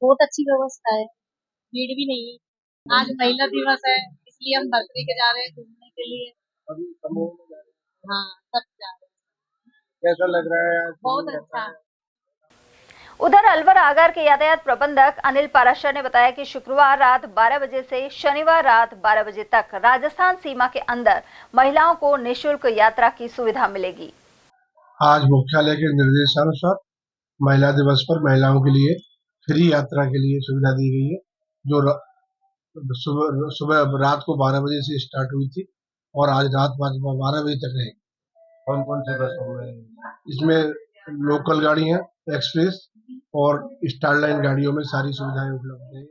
बहुत अच्छी व्यवस्था है, भीड़ भी नहीं है। आज महिला दिवस है इसलिए हम भर्तृ के जा रहे हैं घूमने के लिए। अभी समूह में जा रहे हैं? हाँ, सब जा रहे हैं। कैसा लग रहा है? बहुत अच्छा। उधर अलवर आगर के यातायात प्रबंधक अनिल पाराशर ने बताया कि शुक्रवार रात 12 बजे से शनिवार रात 12 बजे तक राजस्थान सीमा के अंदर महिलाओं को निःशुल्क यात्रा की सुविधा मिलेगी। आज मुख्यालय के निर्देशानुसार महिला दिवस पर महिलाओं के लिए फ्री यात्रा के लिए सुविधा दी गई है, जो सुबह रात को 12 बजे से स्टार्ट हुई थी और आज रात 12 बजे तक रहेगी। कौन कौन से बसों में? इसमें लोकल गाड़ियां, एक्सप्रेस और स्टार लाइन गाड़ियों में सारी सुविधाएं उपलब्ध है।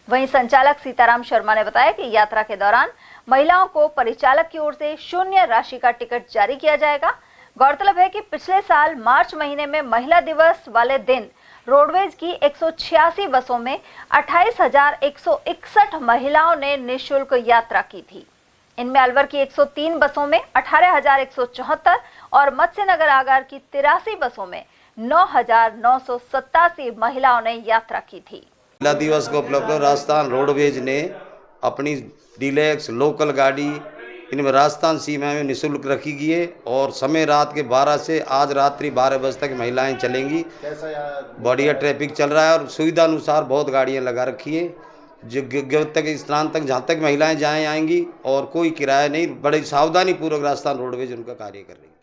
वहीं संचालक सीताराम शर्मा ने बताया कि यात्रा के दौरान महिलाओं को परिचालक की ओर से शून्य राशि का टिकट जारी किया जाएगा। गौरतलब है कि पिछले साल मार्च महीने में महिला दिवस वाले दिन रोडवेज की 186 बसों में 28,161 महिलाओं ने निःशुल्क यात्रा की थी। इनमें अलवर की 103 बसों में 18,174 और मत्स्यनगर आगर की 83 बसों में 9,987 महिलाओं ने यात्रा की थी। महिला दिवस को उपलब्ध राजस्थान रोडवेज ने अपनी डीलक्स लोकल गाड़ी इनमें राजस्थान सीमा में निःशुल्क रखी गई है और समय रात के 12 से आज रात्रि 12 बजे तक महिलाएं चलेंगी। बढ़िया ट्रैफिक चल रहा है और सुविधा अनुसार बहुत गाड़ियां लगा रखी है। जो तक स्नान तक जहाँ तक महिलाएं जाएं आएंगी और कोई किराया नहीं, बड़ी सावधानी पूर्वक राजस्थान रोडवेज उनका कार्य कर रही है।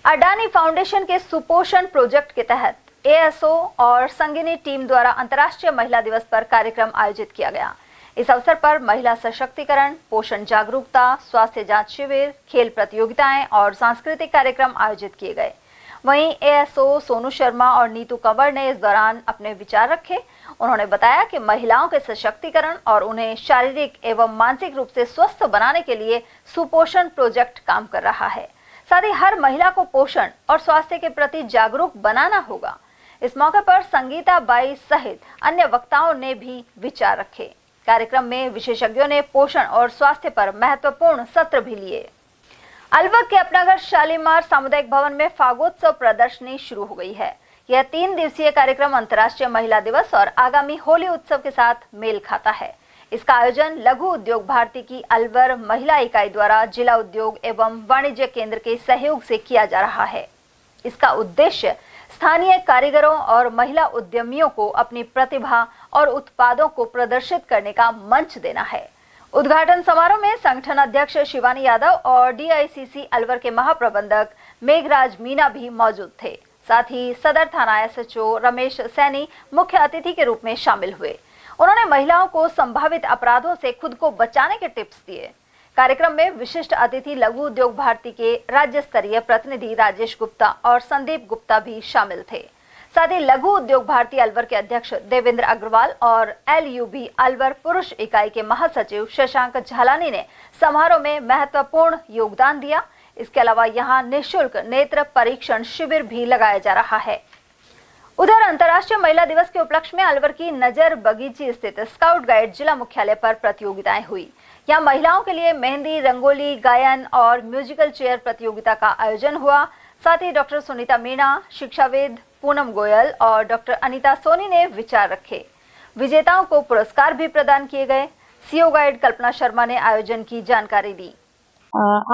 अडानी फाउंडेशन के सुपोषण प्रोजेक्ट के तहत एएसओ और संगिनी टीम द्वारा अंतर्राष्ट्रीय महिला दिवस पर कार्यक्रम आयोजित किया गया। इस अवसर पर महिला सशक्तिकरण, पोषण जागरूकता, स्वास्थ्य जांच शिविर, खेल प्रतियोगिताएं और सांस्कृतिक कार्यक्रम आयोजित किए गए। वहीं एएसओ सोनू शर्मा और नीतू कंवर ने इस दौरान अपने विचार रखे। उन्होंने बताया कि महिलाओं के सशक्तिकरण और उन्हें शारीरिक एवं मानसिक रूप से स्वस्थ बनाने के लिए सुपोषण प्रोजेक्ट काम कर रहा है। साथ ही हर महिला को पोषण और स्वास्थ्य के प्रति जागरूक बनाना होगा। इस मौके पर संगीता बाई सहित अन्य वक्ताओं ने भी विचार रखे। कार्यक्रम में विशेषज्ञों ने पोषण और स्वास्थ्य पर महत्वपूर्ण सत्र भी लिए। अलवर के अपनागर शालीमार सामुदायिक भवन में फागोत्सव प्रदर्शनी शुरू हो गई है। यह 3 दिवसीय कार्यक्रम अंतर्राष्ट्रीय महिला दिवस और आगामी होली उत्सव के साथ मेल खाता है। इसका आयोजन लघु उद्योग भारती की अलवर महिला इकाई द्वारा जिला उद्योग एवं वाणिज्य केंद्र के सहयोग से किया जा रहा है। इसका उद्देश्य स्थानीय कारीगरों और महिला उद्यमियों को अपनी प्रतिभा और उत्पादों को प्रदर्शित करने का मंच देना है। उद्घाटन समारोह में संगठन अध्यक्ष शिवानी यादव और डीआईसीसी अलवर के महाप्रबंधक मेघराज मीना भी मौजूद थे। साथ ही सदर थाना एसएचओ रमेश सैनी मुख्य अतिथि के रूप में शामिल हुए। उन्होंने महिलाओं को संभावित अपराधों से खुद को बचाने के टिप्स दिए। कार्यक्रम में विशिष्ट अतिथि लघु उद्योग भारती के राज्य स्तरीय प्रतिनिधि राजेश गुप्ता और संदीप गुप्ता भी शामिल थे। साथ ही लघु उद्योग भारती अलवर के अध्यक्ष देवेंद्र अग्रवाल और एलयूबी अलवर पुरुष इकाई के महासचिव शशांक झालानी ने समारोह में महत्वपूर्ण योगदान दिया। इसके अलावा यहां निःशुल्क नेत्र परीक्षण शिविर भी लगाया जा रहा है। उधर अंतर्राष्ट्रीय महिला दिवस के उपलक्ष्य में अलवर की नजर बगीची स्थित स्काउट गाइड जिला मुख्यालय पर प्रतियोगिताएं हुई। यहाँ महिलाओं के लिए मेहंदी, रंगोली, गायन और म्यूजिकल चेयर प्रतियोगिता का आयोजन हुआ। साथ ही डॉक्टर सुनीता मीणा, शिक्षाविद पूनम गोयल और डॉक्टर अनीता सोनी ने विचार रखे। विजेताओं को पुरस्कार भी प्रदान किए गए। सीओ गाइड कल्पना शर्मा ने आयोजन की जानकारी दी।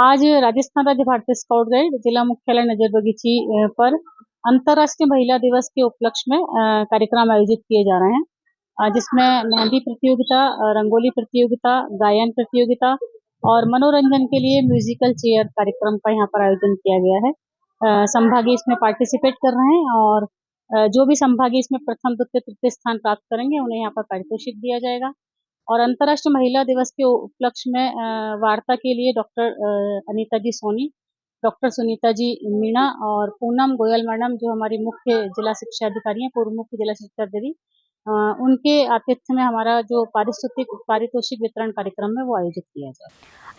आज राजस्थान राज्य भारतीय स्काउट गाइड जिला मुख्यालय नजर बगीची पर अंतर्राष्ट्रीय महिला दिवस के उपलक्ष्य में कार्यक्रम आयोजित किए जा रहे हैं, जिसमें मेहंदी प्रतियोगिता, रंगोली प्रतियोगिता, गायन प्रतियोगिता और मनोरंजन के लिए म्यूजिकल चेयर कार्यक्रम का यहाँ पर आयोजन किया गया है। संभागी इसमें पार्टिसिपेट कर रहे हैं और जो भी संभागी इसमें प्रथम, द्वितीय, तृतीय स्थान प्राप्त करेंगे उन्हें यहाँ पर पारितोषिक दिया जाएगा। और अंतर्राष्ट्रीय महिला दिवस के उपलक्ष्य में वार्ता के लिए डॉक्टर अनीता जी सोनी, डॉक्टर सुनीता जी मीणा और पूनम गोयल मैडम, जो हमारी मुख्य जिला शिक्षा अधिकारी हैं, पूर्व मुख्य जिला शिक्षा अधिकारी, उनके आतिथ्य में हमारा जो पारितोषिक वितरण कार्यक्रम है वो आयोजित किया जाए।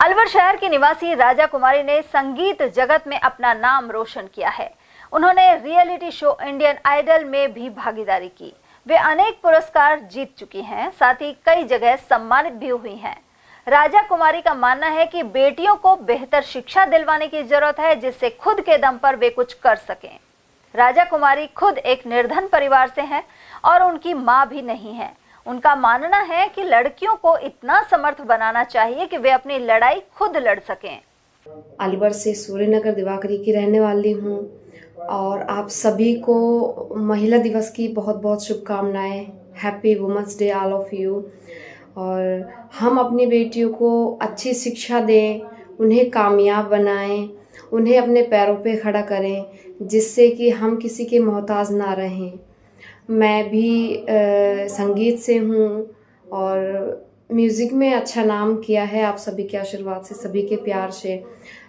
अलवर शहर की निवासी राजा कुमारी ने संगीत जगत में अपना नाम रोशन किया है। उन्होंने रियलिटी शो इंडियन आइडल में भी भागीदारी की। वे अनेक पुरस्कार जीत चुकी हैं, साथ ही कई जगह सम्मानित भी हुई हैं। राजा कुमारी का मानना है कि बेटियों को बेहतर शिक्षा दिलवाने की जरूरत है, जिससे खुद के दम पर वे कुछ कर सकें। राजा कुमारी खुद एक निर्धन परिवार से हैं और उनकी मां भी नहीं है। उनका मानना है कि लड़कियों को इतना समर्थ बनाना चाहिए कि वे अपनी लड़ाई खुद लड़ सकें। अलवर से सूर्यनगर दिवाकरी की रहने वाली हूँ और आप सभी को महिला दिवस की बहुत बहुत शुभकामनाएं। Happy women's day all of you. और हम अपनी बेटियों को अच्छी शिक्षा दें, उन्हें कामयाब बनाएं, उन्हें अपने पैरों पे खड़ा करें, जिससे कि हम किसी के मोहताज ना रहें। मैं भी संगीत से हूँ और म्यूज़िक में अच्छा नाम किया है आप सभी के आशीर्वाद से, सभी के प्यार से।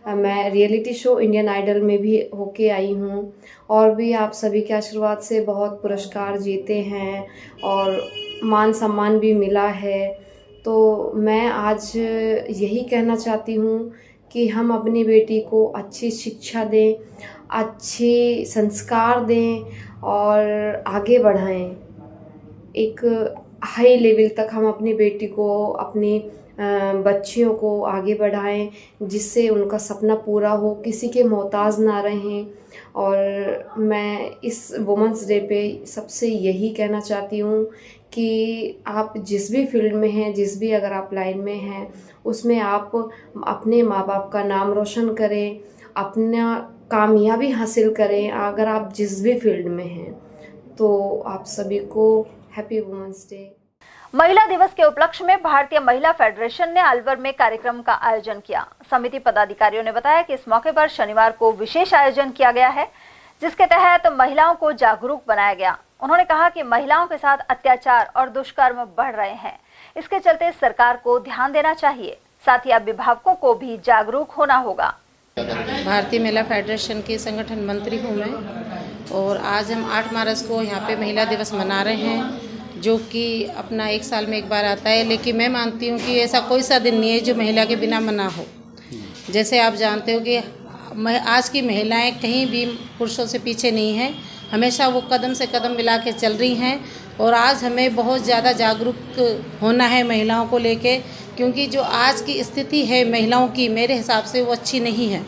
मैं रियलिटी शो इंडियन आइडल में भी होके आई हूँ और भी आप सभी के आशीर्वाद से बहुत पुरस्कार जीते हैं और मान सम्मान भी मिला है। तो मैं आज यही कहना चाहती हूँ कि हम अपनी बेटी को अच्छी शिक्षा दें, अच्छे संस्कार दें और आगे बढ़ाएं। एक हाई लेवल तक हम अपनी बेटी को, अपनी बच्चियों को आगे बढ़ाएं, जिससे उनका सपना पूरा हो, किसी के मोहताज ना रहें। और मैं इस वुमेंस डे पे सबसे यही कहना चाहती हूँ कि आप जिस भी फील्ड में हैं, जिस भी अगर आप लाइन में हैं, उसमें आप अपने माँ बाप का नाम रोशन करें, अपना कामयाबी हासिल करें। अगर आप जिस भी फील्ड में हैं तो आप सभी को हैप्पी वुमेंस डे। महिला दिवस के उपलक्ष्य में भारतीय महिला फेडरेशन ने अलवर में कार्यक्रम का आयोजन किया। समिति पदाधिकारियों ने बताया कि इस मौके पर शनिवार को विशेष आयोजन किया गया है, जिसके तहत महिलाओं को जागरूक बनाया गया। उन्होंने कहा कि महिलाओं के साथ अत्याचार और दुष्कर्म बढ़ रहे हैं, इसके चलते सरकार को ध्यान देना चाहिए, साथ ही अभिभावकों को भी जागरूक होना होगा। भारतीय महिला फेडरेशन की संगठन मंत्री हूँ मैं और आज हम 8 मार्च को यहाँ पे महिला दिवस मना रहे हैं, जो कि अपना 1 साल में एक बार आता है। लेकिन मैं मानती हूँ कि ऐसा कोई सा दिन नहीं है जो महिला के बिना मना हो। जैसे आप जानते हो कि आज की महिलाएं कहीं भी पुरुषों से पीछे नहीं हैं, हमेशा वो कदम से कदम मिला के चल रही हैं। और आज हमें बहुत ज़्यादा जागरूक होना है महिलाओं को लेके, क्योंकि जो आज की स्थिति है महिलाओं की, मेरे हिसाब से वो अच्छी नहीं है।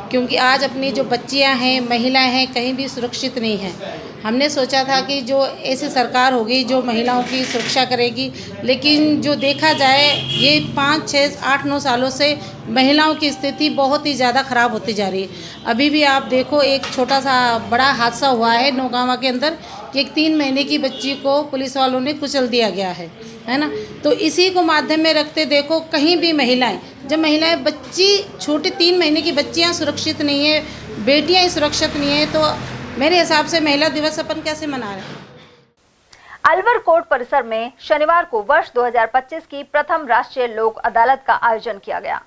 क्योंकि आज अपनी जो बच्चियां हैं, महिलाएं हैं, कहीं भी सुरक्षित नहीं हैं। हमने सोचा था कि जो ऐसी सरकार होगी जो महिलाओं की सुरक्षा करेगी, लेकिन जो देखा जाए ये 5, 6, 8, 9 सालों से महिलाओं की स्थिति बहुत ही ज़्यादा ख़राब होती जा रही है। अभी भी आप देखो, एक छोटा सा बड़ा हादसा हुआ है नौगांवा के अंदर कि एक 3 महीने की बच्ची को पुलिस वालों ने कुचल दिया गया है ना। तो इसी को माध्यम में रखते देखो, कहीं भी महिलाएं, जब महिलाएं बच्ची छोटी 3 महीने की बच्चियां सुरक्षित नहीं है, बेटियां ही सुरक्षित नहीं है, तो मेरे हिसाब से महिला दिवस अपन कैसे मना रहे हैं। अलवर कोर्ट परिसर में शनिवार को वर्ष 2025 की प्रथम राष्ट्रीय लोक अदालत का आयोजन किया गया।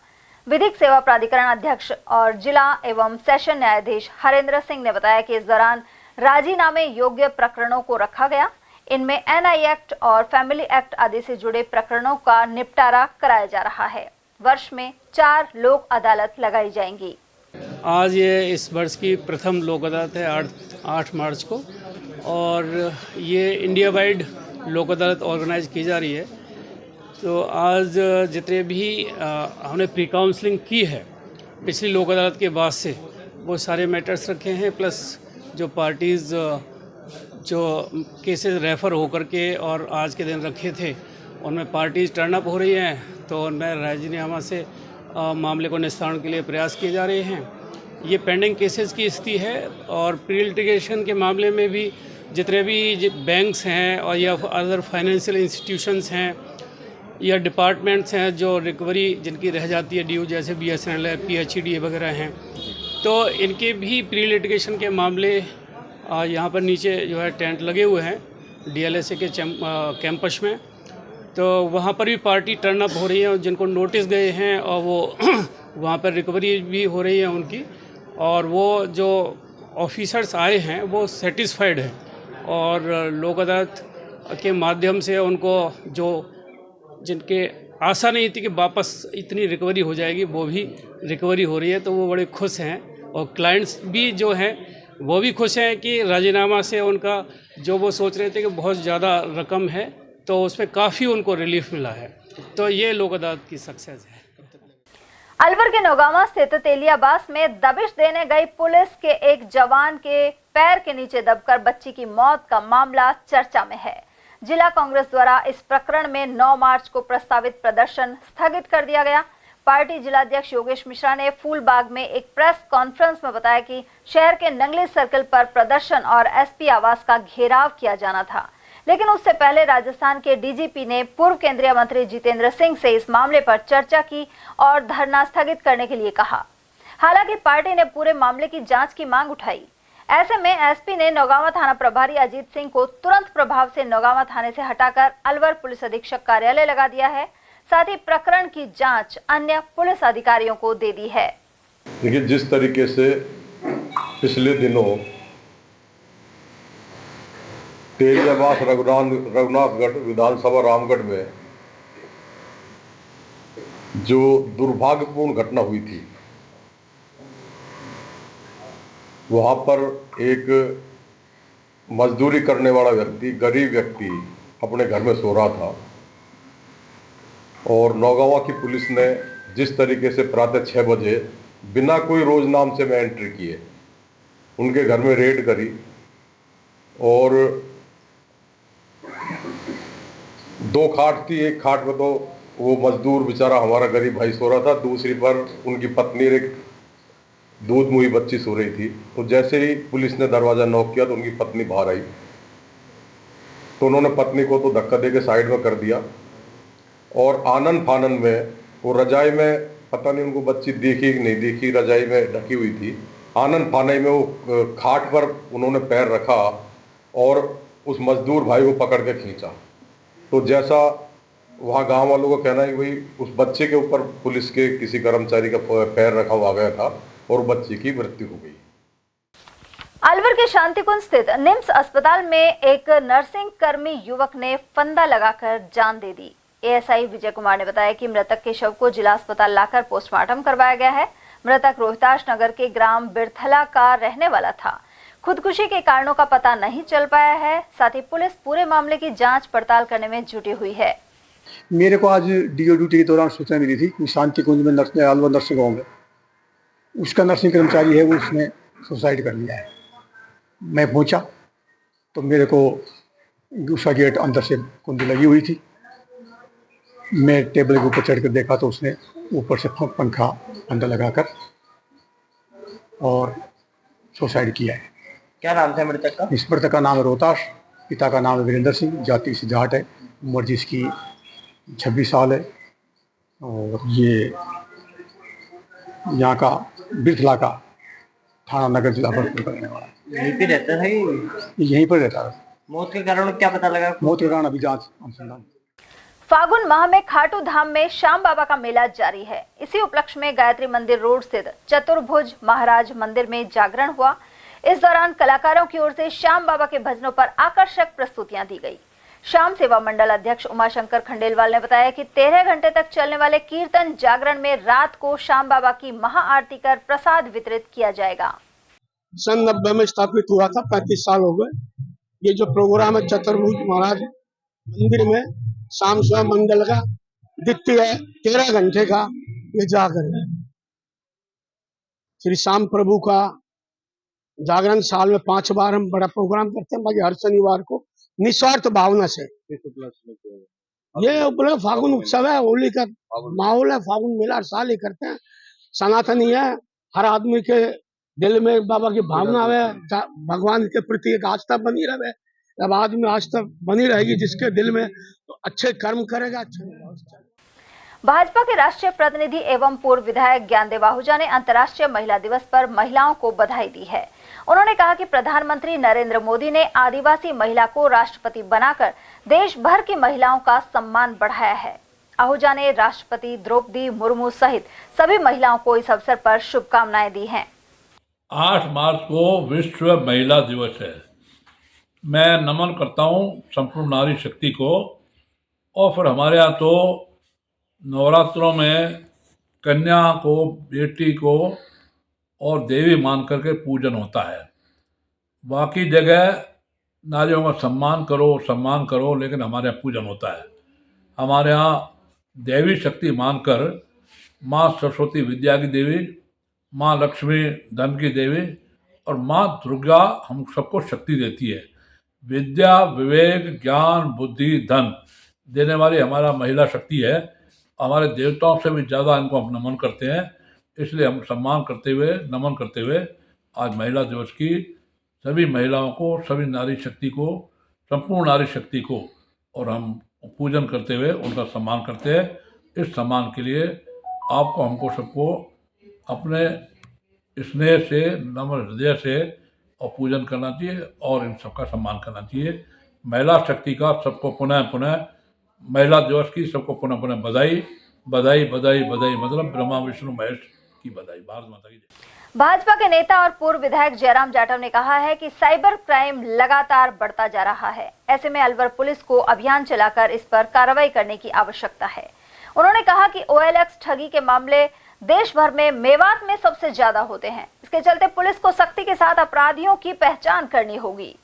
विधिक सेवा प्राधिकरण अध्यक्ष और जिला एवं सेशन न्यायाधीश हरेंद्र सिंह ने बताया कि इस दौरान राजीनामे योग्य प्रकरणों को रखा गया। इनमें NI एक्ट और फैमिली एक्ट आदि से जुड़े प्रकरणों का निपटारा कराया जा रहा है। वर्ष में 4 लोक अदालत लगाई जाएंगी। आज ये इस वर्ष की प्रथम लोक अदालत है 8 मार्च को, और ये इंडिया वाइड लोक अदालत ऑर्गेनाइज की जा रही है। तो आज जितने भी हमने प्री काउंसलिंग की है पिछली लोक अदालत के बाद से, वो सारे मैटर्स रखे हैं, प्लस जो पार्टीज़ जो केसेस रेफ़र होकर के और आज के दिन रखे थे, उनमें पार्टीज़ टर्न अप हो रही हैं। तो उनमें राजीनामा से मामले को निस्तारण के लिए प्रयास किए जा रहे हैं। ये पेंडिंग केसेस की स्थिति है। और प्री लिटिगेशन के मामले में भी जितने भी बैंक्स हैं और या अदर फाइनेंशियल इंस्टीट्यूशंस हैं या डिपार्टमेंट्स हैं जो रिकवरी जिनकी रह जाती है ड्यू, जैसे BSNL है, PHED वगैरह हैं, तो इनके भी प्री लिटिगेशन के मामले यहाँ पर नीचे जो है टेंट लगे हुए हैं DLSA के कैंपस में। तो वहाँ पर भी पार्टी टर्न अप हो रही है और जिनको नोटिस गए हैं और वो वहाँ पर रिकवरी भी हो रही है उनकी, और वो जो ऑफिसर्स आए हैं वो सेटिस्फाइड हैं। और लोक अदालत के माध्यम से उनको जो जिनके आशा नहीं थी कि वापस इतनी रिकवरी हो जाएगी, वो भी रिकवरी हो रही है, तो वो बड़े खुश हैं। और क्लाइंट्स भी जो हैं वो भी खुश हैं कि राजीनामा से उनका जो वो सोच रहे थे कि बहुत ज़्यादा रकम है, तो उसमें काफ़ी उनको रिलीफ मिला है। तो ये लोक अदालत की सक्सेस है। अलवर के नौगांवा स्थित तेलियाबास में दबिश देने गई पुलिस के एक जवान के पैर के नीचे दबकर बच्ची की मौत का मामला चर्चा में है। जिला कांग्रेस द्वारा इस प्रकरण में 9 मार्च को प्रस्तावित प्रदर्शन स्थगित कर दिया गया। पार्टी जिलाध्यक्ष योगेश मिश्रा ने फूलबाग में एक प्रेस कॉन्फ्रेंस में बताया कि शहर के नंगली सर्कल पर प्रदर्शन और एसपी आवास का घेराव किया जाना था, लेकिन उससे पहले राजस्थान के डीजीपी ने पूर्व केंद्रीय मंत्री जितेंद्र सिंह से इस मामले पर चर्चा की और धरना स्थगित करने के लिए कहा। हालांकि पार्टी ने पूरे मामले की जांच की मांग उठाई। ऐसे में एसपी ने नौगावा थाना प्रभारी अजीत सिंह को तुरंत प्रभाव से नौगावा थाने से हटाकर अलवर पुलिस अधीक्षक कार्यालय लगा दिया है। साथ ही प्रकरण की जांच अन्य पुलिस अधिकारियों को दे दी है। देखिए, जिस तरीके से पिछले दिनों तेलियाबास रघुनाथगढ़ विधानसभा रामगढ़ में जो दुर्भाग्यपूर्ण घटना हुई थी, वहां पर एक मजदूरी करने वाला व्यक्ति, गरीब व्यक्ति अपने घर में सो रहा था और नौगावा की पुलिस ने जिस तरीके से प्रातः 6 बजे बिना कोई रोजनामचे में एंट्री किए उनके घर में रेड करी और 2 खाट थी। एक खाट में तो वो मजदूर बेचारा हमारा गरीब भाई सो रहा था, दूसरी पर उनकी पत्नी एक दूध मुही बच्ची सो रही थी। तो जैसे ही पुलिस ने दरवाज़ा नॉक किया तो उनकी पत्नी बाहर आई, तो उन्होंने पत्नी को तो धक्का देके साइड में कर दिया और आनन फानन में वो रजाई में, पता नहीं उनको बच्ची देखी कि नहीं देखी, रजाई में ढकी हुई थी, आनन फानन में वो खाट पर उन्होंने पैर रखा और उस मजदूर भाई को पकड़ के खींचा। तो जैसा वहाँ गांव वालों को कहना है कि भाई उस बच्चे के ऊपर पुलिस के किसी कर्मचारी का पैर रखा हुआ गया था और बच्ची की मृत्यु हो गई। अलवर के शांतिकुंज स्थित निम्स अस्पताल में एक नर्सिंग कर्मी युवक ने फंदा लगाकर जान दे दी। एएसआई विजय कुमार ने बताया कि मृतक के शव को जिला अस्पताल लाकर पोस्टमार्टम करवाया गया है। मृतक रोहतास नगर के ग्राम बिरथला का रहने वाला था। खुदकुशी के कारणों का पता नहीं चल पाया है। साथ ही पुलिस पूरे मामले की जांच पड़ताल करने में जुटी हुई है। मेरे को आज डीओ ड्यूटी के दौरान सूचना मिली थी कि शांतिकुंज में अलवर नर्सिंग होम है, उसका नर्सिंग कर्मचारी है, वो उसने सुसाइड कर लिया है। मैं पहुंचा तो मेरे को दूसरा गेट अंदर से कुंडी लगी हुई थी। मैं टेबल के ऊपर चढ़कर देखा तो उसने ऊपर से पंखा अंदर लगाकर और सुसाइड किया है। क्या नाम था मृतक का? इस मृतक का नाम है रोहतास, पिता का नाम है वीरेंद्र सिंह, जाति से जाट है, उम्र जिसकी 26 साल है और ये यहाँ का बिरथला का थाना नगर जिला भरतपुर का रहने वाला है। यहीं पे रहता था? यहीं पर रहता है। मौत के कारण क्या पता लगा? मौत के कारण अभी जांच अनुसंधान। फागुन माह में खाटू धाम में श्याम बाबा का मेला जारी है। इसी उपलक्ष्य में गायत्री मंदिर रोड स्थित चतुर्भुज महाराज मंदिर में जागरण हुआ। इस दौरान कलाकारों की ओर से श्याम बाबा के भजनों पर आकर्षक प्रस्तुतियां दी गई। श्याम सेवा मंडल अध्यक्ष उमाशंकर खंडेलवाल ने बताया कि 13 घंटे तक चलने वाले कीर्तन जागरण में रात को श्याम बाबा की महाआरती कर प्रसाद वितरित किया जाएगा। सन 90 में स्थापित हुआ था, 35 साल हो गए। ये जो प्रोग्राम है चतुर्भुज महाराज मंदिर में शाम सेवा मंडल का द्वितीय 13 घंटे का ये जागरण है। श्री श्याम प्रभु का जागरण साल में 5 बार हम बड़ा प्रोग्राम करते हैं, बाकी हर शनिवार को निस्वार्थ भावना से। ये उपलक्ष्य फागुन उत्सव है, होली का माहौल है, फागुन मेला हर साल ही करते हैं। सनातनी है, हर आदमी के दिल में बाबा की भावना है, भगवान के प्रति एक आस्था बनी रहे। जब आदमी आस्था बनी रहेगी जिसके दिल में, तो अच्छे कर्म करेगा। भाजपा के राष्ट्रीय प्रतिनिधि एवं पूर्व विधायक ज्ञानदेव आहूजा ने अंतर्राष्ट्रीय महिला दिवस पर महिलाओं को बधाई दी है। उन्होंने कहा कि प्रधानमंत्री नरेंद्र मोदी ने आदिवासी महिला को राष्ट्रपति बनाकर देश भर की महिलाओं का सम्मान बढ़ाया है। आहूजा ने राष्ट्रपति द्रौपदी मुर्मू सहित सभी महिलाओं को इस अवसर पर शुभकामनाएं दी हैं। 8 मार्च को विश्व महिला दिवस है। मैं नमन करता हूँ संपूर्ण नारी शक्ति को। और फिर हमारे यहाँ तो नवरात्रों में कन्या को, बेटी को और देवी मान करके पूजन होता है। बाकी जगह नारियों का सम्मान करो, लेकिन हमारे यहाँ पूजन होता है। हमारे यहाँ देवी शक्ति मानकर माँ सरस्वती विद्या की देवी, माँ लक्ष्मी धन की देवी और माँ दुर्गा हम सबको शक्ति देती है। विद्या, विवेक, ज्ञान, बुद्धि, धन देने वाली हमारा महिला शक्ति है। हमारे देवताओं से भी ज़्यादा इनको हम नमन करते हैं। इसलिए हम सम्मान करते हुए, नमन करते हुए आज महिला दिवस की सभी महिलाओं को, सभी नारी शक्ति को, संपूर्ण नारी शक्ति को और हम पूजन करते हुए उनका सम्मान करते हैं। इस सम्मान के लिए आपको, हमको, सबको अपने स्नेह से, नम्र हृदय से और पूजन करना चाहिए और इन सबका सम्मान करना चाहिए। महिला शक्ति का सबको पुनः पुनः, महिला दिवस की सबको पुनः पुनः बधाई, बधाई, बधाई, बधाई, मतलब ब्रह्मा विष्णु महेश की बधाई। भारत माता की जय। भाजपा के नेता और पूर्व विधायक जयराम जाटव ने कहा है कि साइबर क्राइम लगातार बढ़ता जा रहा है। ऐसे में अलवर पुलिस को अभियान चलाकर इस पर कार्रवाई करने की आवश्यकता है। उन्होंने कहा कि OLX ठगी के मामले देश भर में मेवात में सबसे ज्यादा होते हैं। इसके चलते पुलिस को सख्ती के साथ अपराधियों की पहचान करनी होगी।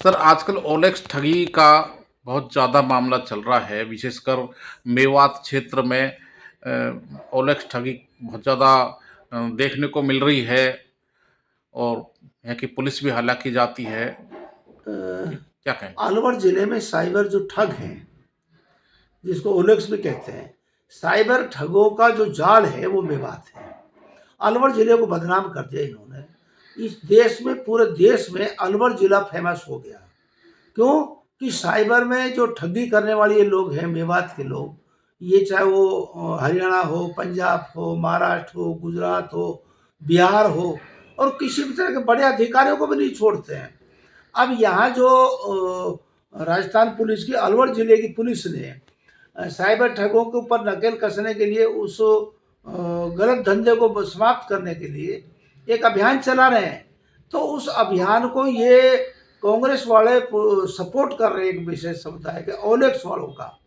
सर, आजकल OLX ठगी का बहुत ज़्यादा मामला चल रहा है। विशेषकर मेवात क्षेत्र में OLX ठगी बहुत ज़्यादा देखने को मिल रही है और यहाँ की पुलिस भी हालांकि जाती है। क्या कहें? अलवर जिले में साइबर जो ठग हैं, जिसको OLX भी कहते हैं, साइबर ठगों का जो जाल है वो मेवात है। अलवर जिले को बदनाम कर दिया इन्होंने। इस देश में, पूरे देश में अलवर जिला फेमस हो गया। क्यों? कि साइबर में जो ठगी करने वाले ये लोग हैं, मेवात के लोग, ये चाहे वो हरियाणा हो, पंजाब हो, महाराष्ट्र हो, गुजरात हो, बिहार हो, और किसी भी तरह के बड़े अधिकारियों को भी नहीं छोड़ते हैं। अब यहाँ जो राजस्थान पुलिस की, अलवर जिले की पुलिस ने साइबर ठगों के ऊपर नकेल कसने के लिए, उस गलत धंधे को समाप्त करने के लिए एक अभियान चला रहे हैं। तो उस अभियान को ये कांग्रेस वाले सपोर्ट कर रहे हैं, एक विशेष समुदाय के OLX वालों का,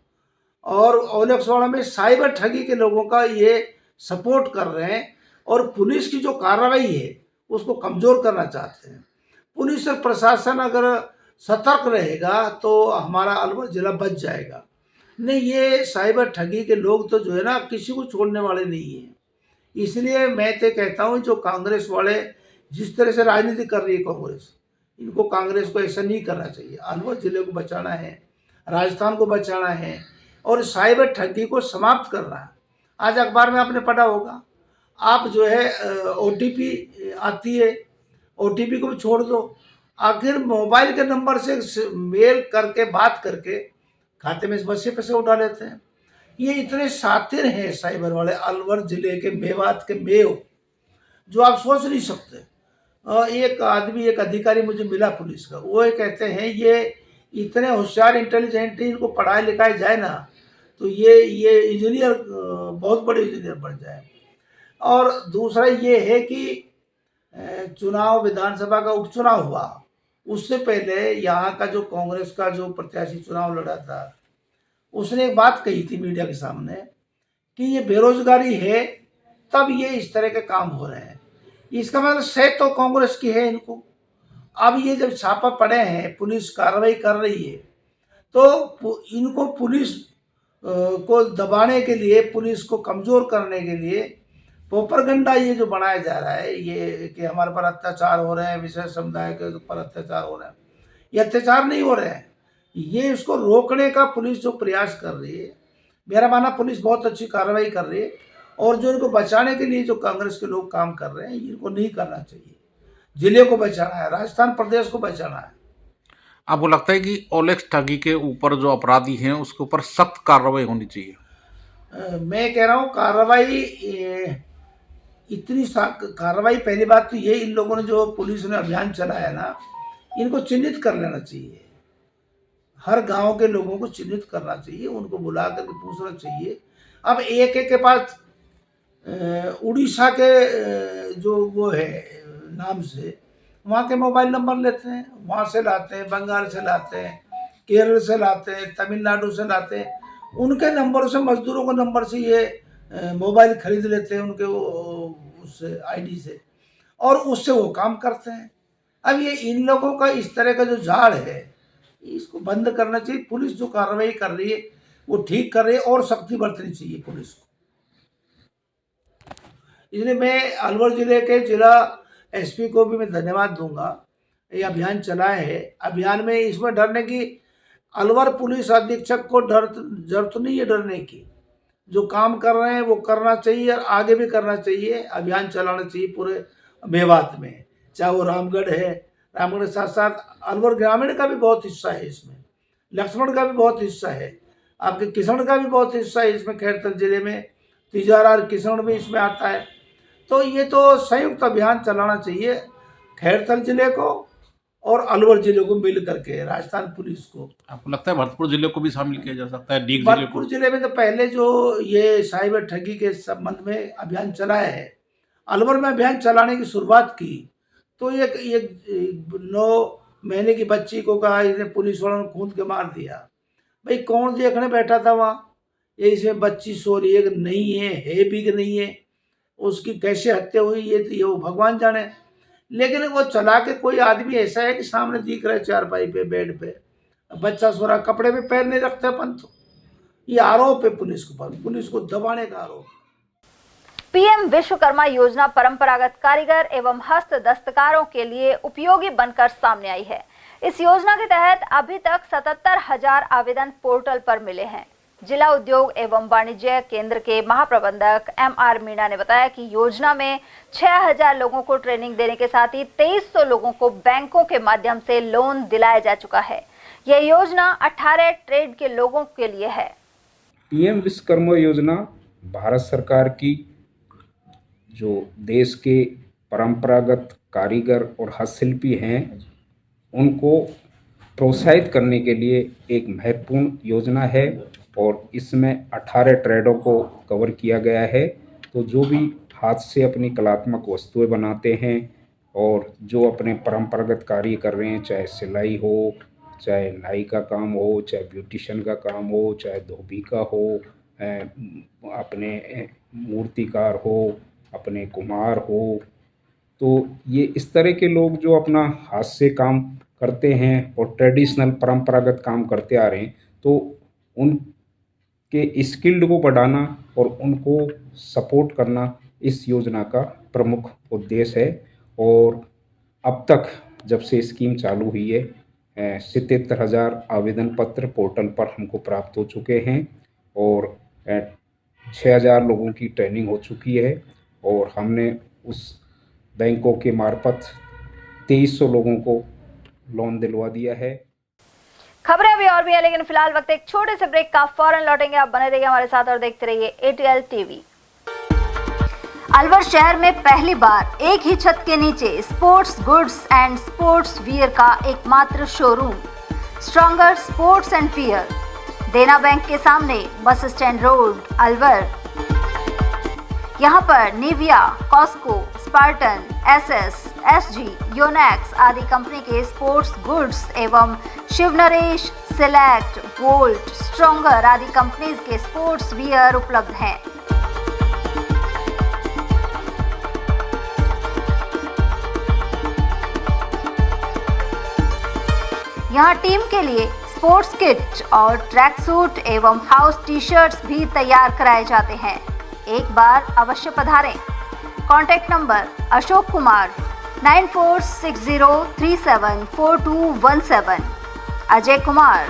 और OLX वालों में साइबर ठगी के लोगों का ये सपोर्ट कर रहे हैं और पुलिस की जो कार्रवाई है उसको कमज़ोर करना चाहते हैं। पुलिस और प्रशासन अगर सतर्क रहेगा तो हमारा अलवर जिला बच जाएगा। नहीं, ये साइबर ठगी के लोग तो जो है ना, किसी को छोड़ने वाले नहीं हैं। इसलिए मैं तो कहता हूँ, जो कांग्रेस वाले जिस तरह से राजनीति कर रही है कांग्रेस, इनको, कांग्रेस को ऐसा नहीं करना चाहिए। अलवर जिले को बचाना है, राजस्थान को बचाना है और साइबर ठगी को समाप्त करना है। आज अखबार में आपने पढ़ा होगा, आप जो है OTP आती है, OTP को छोड़ दो। आखिर मोबाइल के नंबर से मेल करके, बात करके खाते में बसे पैसे उठा लेते हैं। ये इतने शातिर हैं साइबर वाले अलवर जिले के मेवात के मेव, जो आप सोच नहीं सकते। एक आदमी, एक अधिकारी मुझे मिला पुलिस का, वो कहते हैं ये इतने होशियार, इंटेलिजेंट, इनको पढ़ाई लिखाई जाए ना तो ये इंजीनियर, बहुत बड़े इंजीनियर बन जाए। और दूसरा ये है कि चुनाव, विधानसभा का उपचुनाव हुआ, उससे पहले यहाँ का जो कांग्रेस का जो प्रत्याशी चुनाव लड़ा था, उसने एक बात कही थी मीडिया के सामने कि ये बेरोजगारी है, तब ये इस तरह के काम हो रहे हैं। इसका मतलब सेहत तो कांग्रेस की है इनको। अब ये जब छापा पड़े हैं, पुलिस कार्रवाई कर रही है, तो इनको पुलिस को दबाने के लिए, पुलिस को कमज़ोर करने के लिए प्रोपेगेंडा ये जो बनाया जा रहा है, ये कि हमारे पर अत्याचार हो रहे हैं, विशेष समुदाय के ऊपर अत्याचार हो रहे हैं, ये अत्याचार नहीं हो रहे हैं। ये इसको रोकने का पुलिस जो प्रयास कर रही है, मेरा मानना पुलिस बहुत अच्छी कार्रवाई कर रही है। और जो इनको बचाने के लिए जो कांग्रेस के लोग काम कर रहे हैं, इनको नहीं करना चाहिए। जिले को बचाना है, राजस्थान प्रदेश को बचाना है। आपको लगता है कि OLX ठगी के ऊपर जो अपराधी हैं उसके ऊपर सख्त कार्रवाई होनी चाहिए? मैं कह रहा हूँ कार्रवाई, इतनी कार्रवाई, पहली बात तो ये, इन लोगों ने जो पुलिस ने अभियान चलाया ना, इनको चिन्हित कर लेना चाहिए। हर गांव के लोगों को चिन्हित करना चाहिए, उनको बुला करके पूछना चाहिए। अब एक एक के पास उड़ीसा के जो वो है नाम से, वहाँ के मोबाइल नंबर लेते हैं, वहाँ से लाते हैं, बंगाल से लाते हैं, केरल से लाते हैं, तमिलनाडु से लाते हैं। उनके नंबर से, मजदूरों के नंबर से ये मोबाइल खरीद लेते हैं, उनके उस ID से, और उससे वो काम करते हैं। अब ये इन लोगों का इस तरह का जो जाल है, इसको बंद करना चाहिए। पुलिस जो कार्रवाई कर रही है वो ठीक कर रही है, और सख्ती बरतनी चाहिए पुलिस को। इसलिए मैं अलवर जिले के जिला SP को भी मैं धन्यवाद दूंगा। ये अभियान चलाए है। अभियान में इसमें डरने की, अलवर पुलिस अधीक्षक को जरूरत नहीं है डरने की। जो काम कर रहे हैं वो करना चाहिए और आगे भी करना चाहिए, अभियान चलाना चाहिए पूरे मेवात में। चाहे वो रामगढ़ है, रामगढ़ के साथ साथ अलवर ग्रामीण का भी बहुत हिस्सा है इसमें, लक्ष्मण का भी बहुत हिस्सा है, आपके किशनगढ़ का भी बहुत हिस्सा है इसमें, खैरथल जिले में तिजारा और किशनगढ़ भी इसमें आता है। तो ये तो संयुक्त अभियान चलाना चाहिए खैरथल जिले को और अलवर जिले को मिल करके, राजस्थान पुलिस को। आपको लगता है भरतपुर जिले को भी शामिल किया जा सकता है, डीग जिले को? भरतपुर जिले में तो पहले जो ये साइबर ठगी के संबंध में अभियान चलाया है, अलवर में अभियान चलाने की शुरुआत की, तो ये 9 महीने की बच्ची को कहा, इसने पुलिस वालों ने कूद के मार दिया। भाई कौन देखने बैठा था वहाँ? ये इसमें बच्ची सो रही है कि नहीं है भी कि नहीं है, उसकी कैसे हत्या हुई ये तो ये वो भगवान जाने। लेकिन वो चला के कोई आदमी ऐसा है कि सामने दिख रहा है चारपाई पे, बेड पे बच्चा सो रहा, कपड़े पे पैर नहीं रखते अपन तो। ये आरोप है पुलिस के ऊपर, पुलिस को दबाने का आरोप। पीएम विश्वकर्मा योजना परंपरागत कारीगर एवं हस्त दस्तकारों के लिए उपयोगी बनकर सामने आई है। इस योजना के तहत अभी तक 77,000 आवेदन पोर्टल पर मिले हैं। जिला उद्योग एवं वाणिज्य केंद्र के महाप्रबंधक MR मीणा ने बताया कि योजना में 6,000 लोगों को ट्रेनिंग देने के साथ ही 2300 लोगों को बैंकों के माध्यम से लोन दिलाया जा चुका है। यह योजना 18 ट्रेड के लोगों के लिए है। पीएम विश्वकर्मा योजना भारत सरकार की जो देश के परंपरागत कारीगर और हस्तशिल्पी हैं उनको प्रोत्साहित करने के लिए एक महत्वपूर्ण योजना है और इसमें 18 ट्रेडों को कवर किया गया है। तो जो भी हाथ से अपनी कलात्मक वस्तुएं बनाते हैं और जो अपने परंपरागत कार्य कर रहे हैं, चाहे सिलाई हो, चाहे नाई का काम हो, चाहे ब्यूटिशियन का काम हो, चाहे धोबी का हो, अपने मूर्तिकार हो, अपने कुम्हार हो, तो ये इस तरह के लोग जो अपना हाथ से काम करते हैं और ट्रेडिशनल परंपरागत काम करते आ रहे हैं, तो उनके स्किल्ड को बढ़ाना और उनको सपोर्ट करना इस योजना का प्रमुख उद्देश्य है। और अब तक जब से स्कीम चालू हुई है 77,000 आवेदन पत्र पोर्टल पर हमको प्राप्त हो चुके हैं और 6,000 लोगों की ट्रेनिंग हो चुकी है और हमने उस बैंकों के मार्फत 2300 लोगों को लोन दिलवा दिया है। खबरें अभी और भी है, लेकिन फिलहाल वक्त एक छोटे से ब्रेक का, फौरन लौटेंगे। आप बने रहिए हमारे साथ और देखते रहिए ATL टीवी। अलवर शहर में पहली बार एक ही छत के नीचे sports goods and sports wear का एकमात्र showroom Stronger sports and wear, Dena bank के सामने, बस स्टैंड रोड, अलवर। यहाँ पर Nivia, Cosco, Spartan, SS, SG, Yonex आदि कंपनी के स्पोर्ट्स गुड्स एवं Shiv Naresh, Select, Volt, Stronger आदि कंपनीज के स्पोर्ट्स वियर उपलब्ध हैं। यहाँ टीम के लिए स्पोर्ट्स किट और ट्रैक सूट एवं हाउस टी-शर्ट्स भी तैयार कराए जाते हैं। एक बार अवश्य पधारें। Contact number Ashok Kumar 9460374217, Ajay Kumar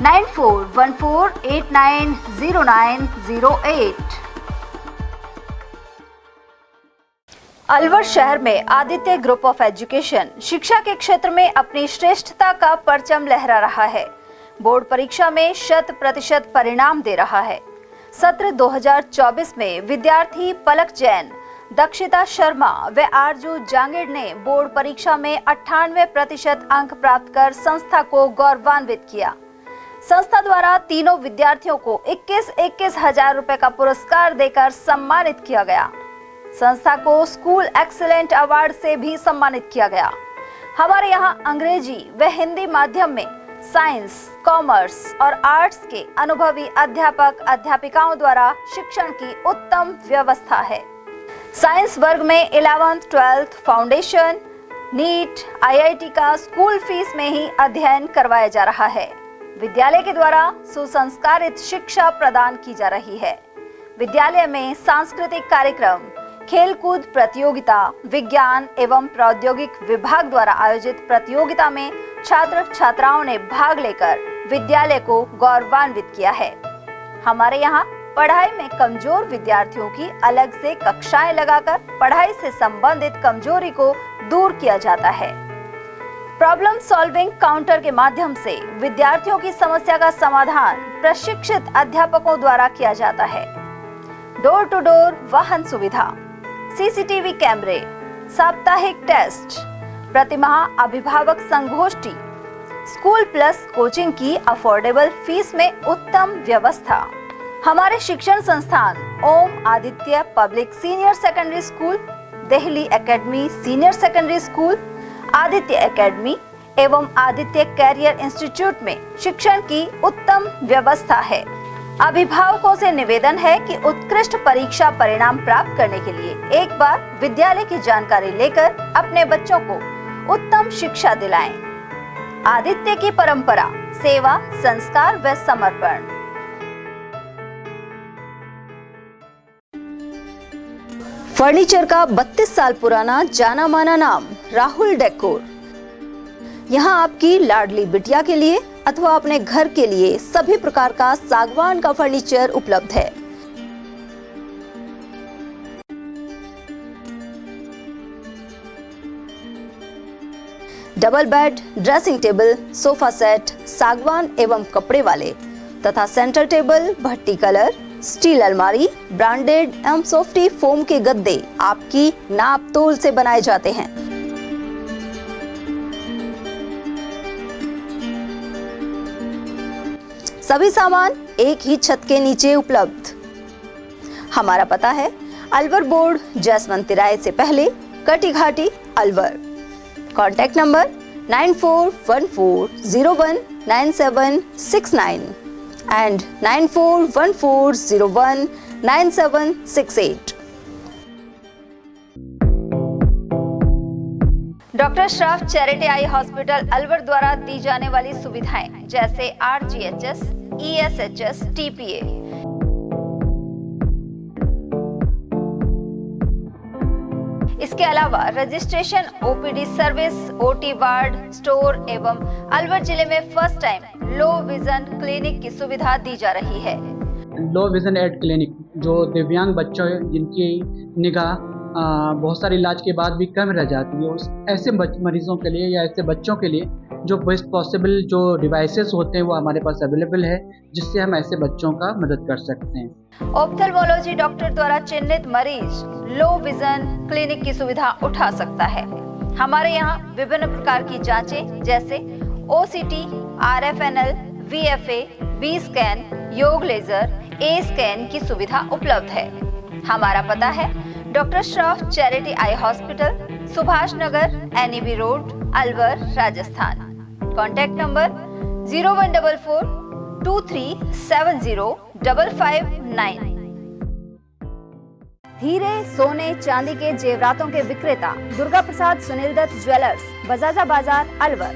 9414890908। अलवर शहर में आदित्य ग्रुप ऑफ एजुकेशन शिक्षा के क्षेत्र में अपनी श्रेष्ठता का परचम लहरा रहा है। बोर्ड परीक्षा में 100% परिणाम दे रहा है। सत्र 2024 में विद्यार्थी पलक जैन, दक्षिता शर्मा व आरजू जांगिड़ ने बोर्ड परीक्षा में 98% अंक प्राप्त कर संस्था को गौरवान्वित किया। संस्था द्वारा तीनों विद्यार्थियों को 21-21 हजार रुपए का पुरस्कार देकर सम्मानित किया गया। संस्था को स्कूल एक्सीलेंट अवार्ड से भी सम्मानित किया गया। हमारे यहाँ अंग्रेजी व हिंदी माध्यम में साइंस, कॉमर्स और आर्ट्स के अनुभवी अध्यापक अध्यापिकाओं द्वारा शिक्षण की उत्तम व्यवस्था है। साइंस वर्ग में 11th, 12th foundation, NEET, IIT का स्कूल फीस में ही अध्ययन करवाया जा रहा है। विद्यालय के द्वारा सुसंस्कारित शिक्षा प्रदान की जा रही है। विद्यालय में सांस्कृतिक कार्यक्रम, खेलकूद प्रतियोगिता, विज्ञान एवं प्रौद्योगिक विभाग द्वारा आयोजित प्रतियोगिता में छात्र छात्राओं ने भाग लेकर विद्यालय को गौरवान्वित किया है। हमारे यहाँ पढ़ाई में कमजोर विद्यार्थियों की अलग से कक्षाएं लगाकर पढ़ाई से संबंधित कमजोरी को दूर किया जाता है। प्रॉब्लम सॉल्विंग काउंटर के माध्यम से विद्यार्थियों की समस्या का समाधान प्रशिक्षित अध्यापकों द्वारा किया जाता है। डोर टू डोर वाहन सुविधा, सीसीटीवी कैमरे, साप्ताहिक टेस्ट, प्रतिमाह अभिभावक संगोष्ठी, स्कूल प्लस कोचिंग की अफोर्डेबल फीस में उत्तम व्यवस्था। हमारे शिक्षण संस्थान Om Aditya public senior secondary school, Delhi academy senior secondary school, Aditya academy एवं आदित्य कैरियर इंस्टीट्यूट में शिक्षण की उत्तम व्यवस्था है। अभिभावकों से निवेदन है कि उत्कृष्ट परीक्षा परिणाम प्राप्त करने के लिए एक बार विद्यालय की जानकारी लेकर अपने बच्चों को उत्तम शिक्षा दिलाएं। आदित्य की परंपरा, सेवा, संस्कार व समर्पण। फर्नीचर का 32 साल पुराना जाना माना नाम राहुल डेकोर। यहाँ आपकी लाडली बिटिया के लिए अथवा अपने घर के लिए सभी प्रकार का सागवान का फर्नीचर उपलब्ध है। Double bed, dressing table, sofa set सागवान एवं कपड़े वाले तथा सेंटर टेबल, भट्टी कलर, स्टील अलमारी, ब्रांडेड एवं सॉफ्टी फोम के गद्दे आपकी नाप तोल से बनाए जाते हैं। सभी सामान एक ही छत के नीचे उपलब्ध। हमारा पता है अलवर बोर्ड, जसवंत तिराहे से पहले, Kati Ghati, Alwar. Contact number 9414019769 and 9414019768। Doctor Shroff charity eye hospital Alwar द्वारा दी जाने वाली सुविधाएं जैसे RGHS, ESHS, TPA, इसके अलावा registration, OPD service, OT ward, store एवं अलवर जिले में first time low vision clinic की सुविधा दी जा रही है। लो विजन एड क्लिनिक जो दिव्यांग बच्चों जिनकी निगाह बहुत सारे इलाज के बाद भी कम रह जाती है, उस ऐसे मरीजों के लिए या ऐसे बच्चों के लिए जो बेस्ट पॉसिबल जो डिवाइसेस होते हैं वो हमारे पास अवेलेबल है, जिससे हम ऐसे बच्चों का मदद कर सकते हैं। ऑप्थेल्मोलॉजी डॉक्टर द्वारा चिन्हित मरीज लो विजन क्लिनिक की सुविधा उठा सकता है। हमारे यहाँ विभिन्न प्रकार की जांचें जैसे OCT, RFNL, VFA, B scan, YAG laser, A scan की सुविधा उपलब्ध है। हमारा पता है doctor Shroff charity eye hospital, Subhash Nagar, NEB road, Alwar, Rajasthan. Contact number 014423705559। हीरे, सोने, चांदी के जेवरातों के विक्रेता दुर्गा प्रसाद सुनील दत्त ज्वेलर्स, बजाजा बाजार, अलवर।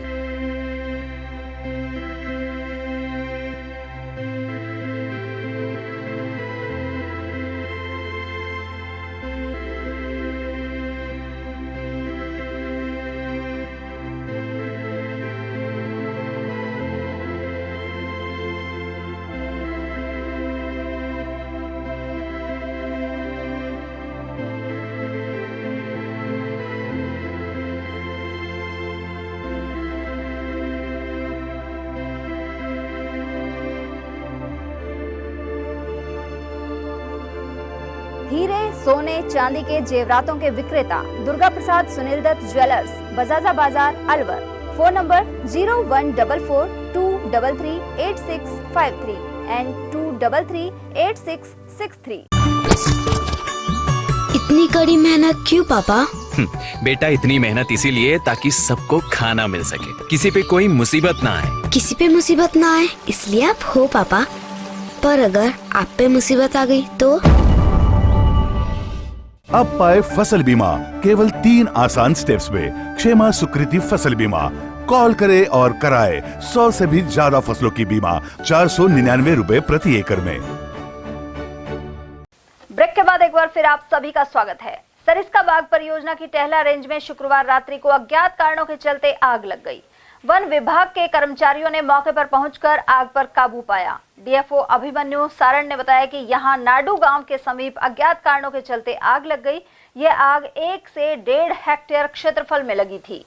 हीरे, सोने, चांदी के जेवरातों के विक्रेता Durga Prasad Sunil Dutt jewellers, Bajaja Bazar, Alwar. Phone number 0144233863 and 2338663। इतनी कड़ी मेहनत क्यों पापा? बेटा इतनी मेहनत इसीलिए ताकि सबको खाना मिल सके, किसी पे कोई मुसीबत ना आए। किसी पे मुसीबत ना आए इसलिए आप हो पापा, पर अगर आप पे मुसीबत आ गई तो? अब पाए फसल बीमा केवल 3 आसान स्टेप्स में। क्षेमा सुकृति फसल बीमा। कॉल करे और कराए 100 से भी ज्यादा फसलों की बीमा 499 रुपए प्रति एकड़ में। ब्रेक के बाद एक बार फिर आप सभी का स्वागत है। सरिस्का बाग परियोजना की टहला रेंज में शुक्रवार रात्रि को अज्ञात कारणों के चलते आग लग गई। वन विभाग के कर्मचारियों ने मौके पर पहुंचकर आग पर काबू पाया। डीएफओ अभिमन्यु सारण ने बताया कि यहां नाडू गांव के समीप अज्ञात कारणों के चलते आग लग गई। यह आग 1 से 1.5 हेक्टेयर क्षेत्रफल में लगी थी।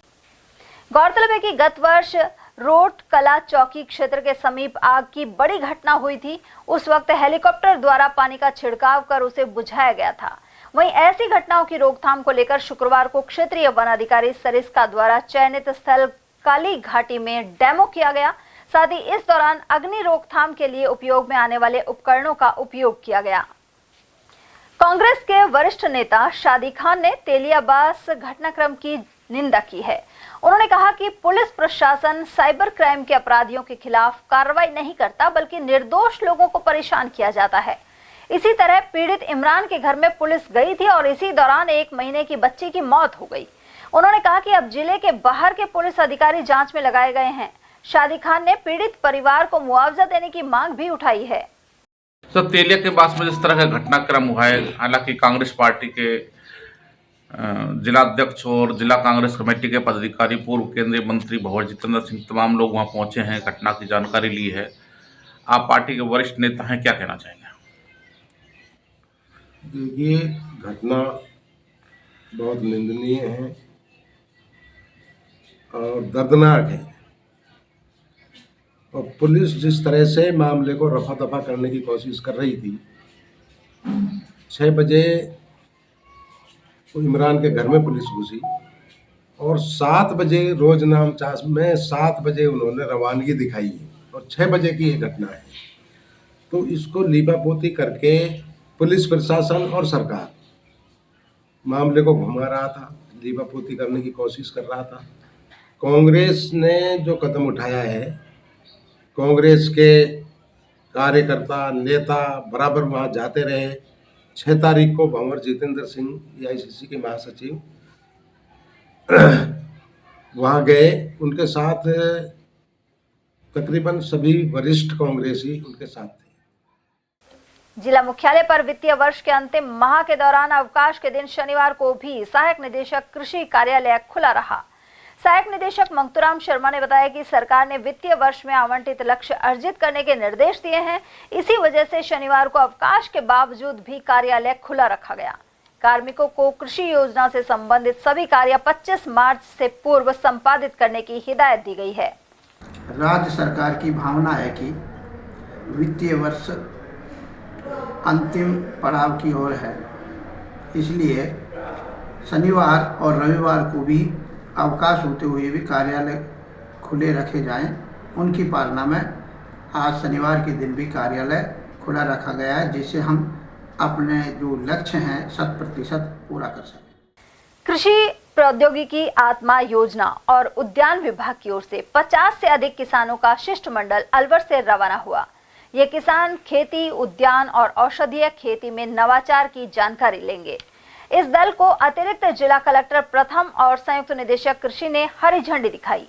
गौरतलब है कि गत वर्ष रोट कला चौकी क्षेत्र के समीप आग की बड़ी घटना हुई थी। उस वक्त हेलीकॉप्टर द्वारा पानी का छिड़काव कर उसे बुझाया गया था। वहीं ऐसी घटनाओं की रोकथाम को लेकर शुक्रवार को क्षेत्रीय वनाधिकारी सरिस्का द्वारा चयनित स्थल काली घाटी में डेमो किया गया। साथ ही इस दौरान अग्नि रोकथाम के लिए उपयोग में आने वाले उपकरणों का उपयोग किया गया। कांग्रेस के वरिष्ठ नेता शादी खान ने तेलियाबास घटनाक्रम की निंदा की है। उन्होंने कहा कि पुलिस प्रशासन साइबर क्राइम के अपराधियों के खिलाफ कार्रवाई नहीं करता, बल्कि निर्दोष लोगों को परेशान किया जाता है। इसी तरह पीड़ित इमरान के घर में पुलिस गई थी और इसी दौरान 1 महीने की बच्ची की मौत हो गई। उन्होंने कहा कि अब जिले के बाहर के पुलिस अधिकारी जांच में लगाए गए हैं। शादी खान ने पीड़ित परिवार को मुआवजा देने की मांग भी उठाई है। सर, तेलिया के पास में जिस तरह का घटनाक्रम हुआ है, हालांकि कांग्रेस पार्टी के जिला अध्यक्ष और जिला कांग्रेस कमेटी के पदाधिकारी, पूर्व केंद्रीय मंत्री भंवर जितेंद्र सिंह, तमाम लोग वहां पहुंचे हैं, घटना की जानकारी ली है। आप पार्टी के वरिष्ठ नेता हैं, क्या कहना चाहेंगे? देखिए, घटना बहुत निंदनीय है और दर्दनाक है। और पुलिस जिस तरह से मामले को रफा दफा करने की कोशिश कर रही थी, 6 बजे इमरान के घर में पुलिस घुसी और 7 बजे रोज नाम चास में 7 बजे उन्होंने रवानगी दिखाई है और 6 बजे की ये घटना है। तो इसको लीपापोती करके पुलिस प्रशासन और सरकार मामले को घुमा रहा था, लीपापोती करने की कोशिश कर रहा था। कांग्रेस ने जो कदम उठाया है, कांग्रेस के कार्यकर्ता नेता बराबर वहाँ जाते रहे। 6 तारीख को भंवर जितेंद्र सिंह AICC के महासचिव वहाँ गए, उनके साथ तकरीबन सभी वरिष्ठ कांग्रेसी उनके साथ थे। जिला मुख्यालय पर वित्तीय वर्ष के अंतिम माह के दौरान अवकाश के दिन शनिवार को भी सहायक निदेशक कृषि कार्यालय खुला रहा। सहायक निदेशक मंगतूराम शर्मा ने बताया कि सरकार ने वित्तीय वर्ष में आवंटित लक्ष्य अर्जित करने के निर्देश दिए हैं। इसी वजह से शनिवार को अवकाश के बावजूद भी कार्यालय खुला रखा गया। कार्मिकों को कृषि योजना से संबंधित सभी कार्य 25 मार्च से पूर्व संपादित करने की हिदायत दी गई है। राज्य सरकार की भावना है कि वित्तीय वर्ष अंतिम पड़ाव की ओर है, इसलिए शनिवार और रविवार को भी अवकाश होते हुए भी कार्यालय खुले रखे जाएं। उनकी पालना में आज शनिवार के दिन भी कार्यालय खुला रखा गया है, जिससे हम अपने जो लक्ष्य हैं 100% पूरा कर सकें। कृषि प्रौद्योगिकी आत्मा योजना और उद्यान विभाग की ओर से 50 से अधिक किसानों का शिष्टमंडल अलवर से रवाना हुआ। ये किसान खेती, उद्यान और औषधीय खेती में नवाचार की जानकारी लेंगे। इस दल को अतिरिक्त जिला कलेक्टर प्रथम और संयुक्त निदेशक कृषि ने हरी झंडी दिखाई।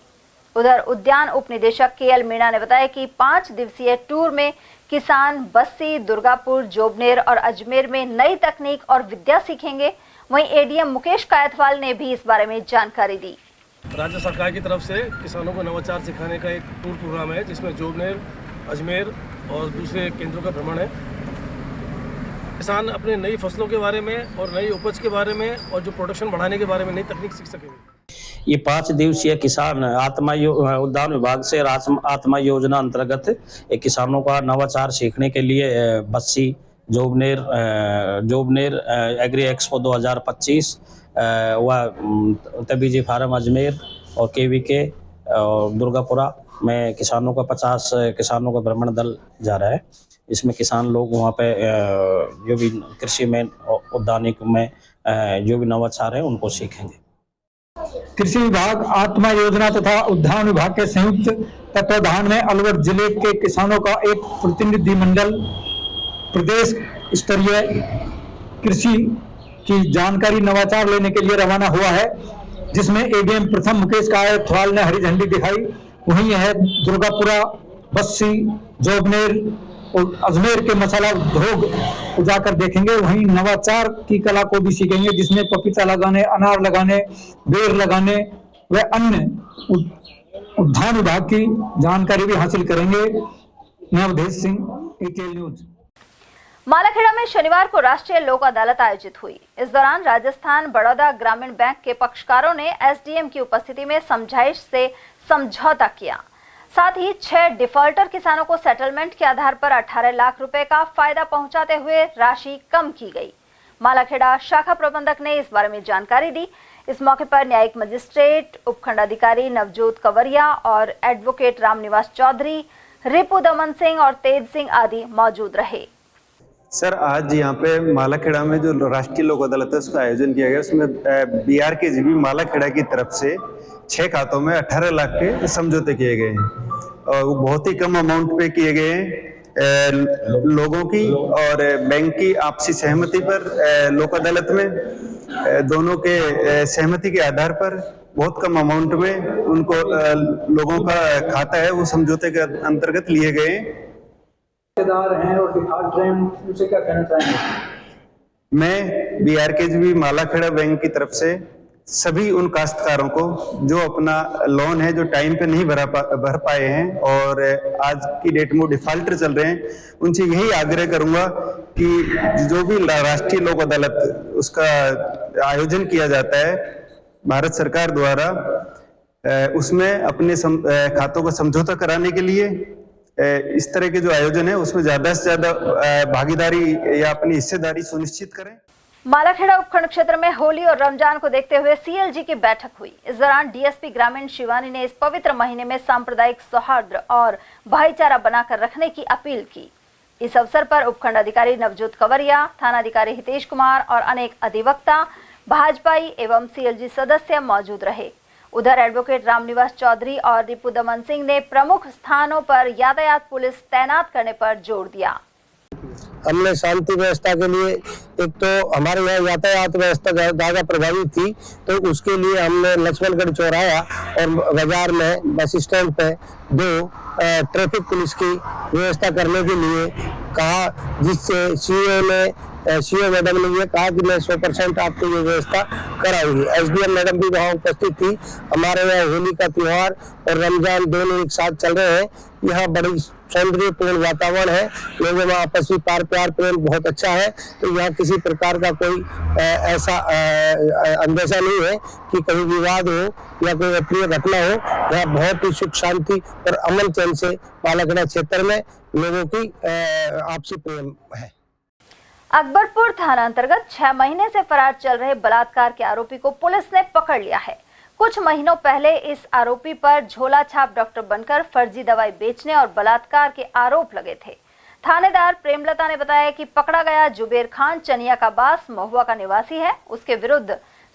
उधर उद्यान उप निदेशक KL मीणा ने बताया कि 5 दिवसीय टूर में किसान बस्सी, दुर्गापुर, जोबनेर और अजमेर में नई तकनीक और विद्या सीखेंगे। वहीं ADM मुकेश कायथवाल ने भी इस बारे में जानकारी दी। राज्य सरकार की तरफ से किसानों को नवाचार सिखाने का एक टूर प्रोग्राम है, जिसमें जोबनेर, अजमेर और दूसरे केंद्रों का भ्रमण है। किसान अपने नई फसलों के बारे में और नई उपज के बारे में और जो प्रोडक्शन बढ़ाने के बारे में नई तकनीक सीख सकेंगे। ये 5 दिवसीय किसान उद्यान विभाग से आत्मा योजना अंतर्गत किसानों का नवाचार सीखने के लिए बस्सी, जोबनेर एग्री एक्सपो 2025 व तबीजी फार्म अजमेर और KVK और दुर्गापुरा में किसानों का 50 किसानों का भ्रमण दल जा रहा है। इसमें किसान लोग वहाँ पे जो भी कृषि में, उद्यानिक में जो भी नवाचार है उनको सीखेंगे। कृषि विभाग आत्मा योजना तथा उद्यान विभाग के संयुक्त तत्वाधान में अलवर जिले के किसानों का एक प्रतिनिधिमंडल प्रदेश स्तरीय कृषि की जानकारी नवाचार लेने के लिए रवाना हुआ है, जिसमें ADM प्रथम मुकेश कायथवाल ने हरी झंडी दिखाई। वहीं है दुर्गापुरा, बस्सी, जोबनेर और अजमेर के मसाला उद्योग को जाकर देखेंगे। वहीं नवाचार की कला को भी सीखेंगे, जिसमें पपीता लगाने, अनार लगाने, बेर लगाने व अन्य उद्यान विभाग की जानकारी भी हासिल करेंगे। नवधेश सिंह, AKL न्यूज। मालाखेड़ा में शनिवार को राष्ट्रीय लोक अदालत आयोजित हुई। इस दौरान राजस्थान बड़ौदा ग्रामीण बैंक के पक्षकारों ने एसडीएम की उपस्थिति में समझाइश से समझौता किया। साथ ही 6 डिफॉल्टर किसानों को सेटलमेंट के आधार पर 18 लाख रुपए का फायदा पहुंचाते हुए राशि कम की गई। मालाखेड़ा शाखा प्रबंधक ने इस बारे में जानकारी दी। इस मौके पर न्यायिक मजिस्ट्रेट, उपखंड अधिकारी नवजोत कंवरिया और एडवोकेट रामनिवास चौधरी, रिपु दमन सिंह और तेज सिंह आदि मौजूद रहे। सर, आज यहाँ पे मालाखेड़ा में जो राष्ट्रीय लोक अदालत है उसका आयोजन किया गया। उसमें BRKGB मालाखेड़ा की तरफ से 6 खातों में 18 लाख के समझौते किए गए हैं और वो बहुत ही कम अमाउंट पे किए गए हैं। लोगों की और बैंक की आपसी सहमति पर लोक अदालत में दोनों के सहमति के आधार पर बहुत कम अमाउंट में उनको लोगों का खाता है वो समझौते के अंतर्गत लिए गए हैं और डिफॉल्ट हैं, उनसे क्या कहना चाहेंगे? मैं BRKGB मालाखेड़ा बैंक की तरफ से सभी उन काश्तकारों को जो अपना लोन है जो टाइम पे नहीं भर पाए हैं और आज की डेट में डिफॉल्टर चल रहे हैं, उनसे यही आग्रह करूंगा कि जो भी राष्ट्रीय लोक अदालत उसका आयोजन किया जाता है भारत सरकार द्वारा, उसमें अपने खातों का समझौता कराने के लिए इस तरह के जो आयोजन है उसमें ज्यादा से ज्यादा भागीदारी या अपनी हिस्सेदारी सुनिश्चित करें। मालाखेड़ा उपखंड क्षेत्र में होली और रमजान को देखते हुए CLG की बैठक हुई। इस दौरान DSP ग्रामीण शिवानी ने इस पवित्र महीने में सांप्रदायिक सौहार्द और भाईचारा बनाकर रखने की अपील की। इस अवसर पर उपखंड अधिकारी नवजोत कंवरिया, थानाधिकारी हितेश कुमार और अनेक अधिवक्ता, भाजपाई एवं CLG सदस्य मौजूद रहे। उधर एडवोकेट रामनिवास चौधरी और रिपु दमन सिंह ने प्रमुख स्थानों पर यातायात पुलिस तैनात करने पर जोर दिया। हमने शांति व्यवस्था के लिए, एक तो हमारे यहाँ यातायात व्यवस्था ज्यादा प्रभावित थी, तो उसके लिए हमने लक्ष्मणगढ़ चौराहा और बाजार में बस स्टैंड पे 2 ट्रैफिक पुलिस की व्यवस्था करने के लिए कहा, जिससे सीओ मैडम ने ये कहा कि मैं 100% आपको ये व्यवस्था कराऊंगी। SDM मैडम भी वहाँ उपस्थित थी। हमारे यहाँ होली का त्योहार और रमजान दोनों एक साथ चल रहे हैं। यहाँ बड़ी सौंदर्यपूर्ण वातावरण है, लोगों में आपसी प्यार प्रेम बहुत अच्छा है, तो यहाँ किसी प्रकार का कोई ऐसा अंदेशा नहीं है कि कहीं विवाद हो या कोई अप्रिय घटना हो। यहाँ बहुत ही सुख शांति और अमन चैन से मालाखेड़ा क्षेत्र में लोगों की आपसी प्रेम है। अकबरपुर थाना अंतर्गत 6 महीने से फरार चल रहे बलात्कार के आरोपी को पुलिस ने पकड़ लिया है। कुछ महीनों पहले इस आरोपी पर झोला छाप डॉक्टर बनकर फर्जी दवाई बेचने और बलात्कार के आरोप लगे थे। थानेदार प्रेमलता ने बताया कि पकड़ा गया जुबेर खान चनिया का बास महुआ का निवासी है। उसके विरुद्ध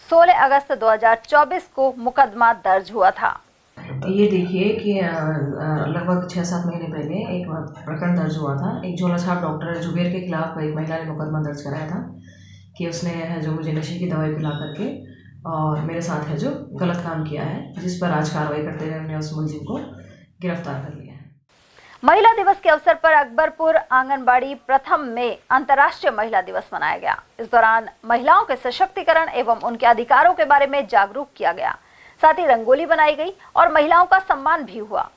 16 अगस्त 2024 को मुकदमा दर्ज हुआ था। ये देखिए कि लगभग 6-7 महीने पहले एक प्रकरण दर्ज हुआ था। एक झोला छाप डॉक्टर जुबेर के खिलाफ एक महिला ने मुकदमा दर्ज कराया था कि उसने है जो मुझे नशे की दवाई पिला करके और मेरे साथ है जो गलत काम किया है, जिस पर आज कार्रवाई करते हुए हमने उस मुलजिम को गिरफ्तार कर लिया है। महिला दिवस के अवसर पर अकबरपुर आंगनबाड़ी प्रथम में अंतर्राष्ट्रीय महिला दिवस मनाया गया। इस दौरान महिलाओं के सशक्तिकरण एवं उनके अधिकारों के बारे में जागरूक किया गया। साथ ही रंगोली बनाई गई और महिलाओं का सम्मान भी हुआ।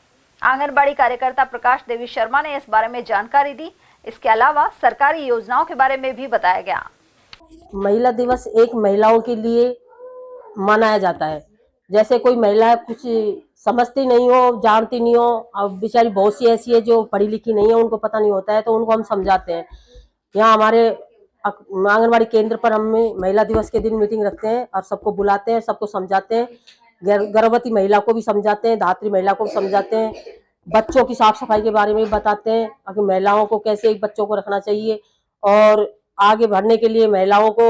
आंगनबाड़ी कार्यकर्ता प्रकाश देवी शर्मा ने इस बारे में जानकारी दी। इसके अलावा सरकारी योजनाओं के बारे में भी बताया गया। महिला दिवस एक महिलाओं के लिए मनाया जाता है। जैसे कोई महिला कुछ समझती नहीं हो, जानती नहीं हो, अब बेचारी बहुत सी ऐसी है जो पढ़ी लिखी नहीं है, उनको पता नहीं होता है, तो उनको हम समझाते हैं। यहाँ हमारे आंगनबाड़ी केंद्र पर हम महिला दिवस के दिन मीटिंग रखते हैं और सबको बुलाते हैं, सबको समझाते हैं। गर्भवती महिला को भी समझाते हैं, धात्री महिला को भी समझाते हैं, बच्चों की साफ सफाई के बारे में भी बताते हैं कि महिलाओं को कैसे एक बच्चों को रखना चाहिए और आगे बढ़ने के लिए महिलाओं को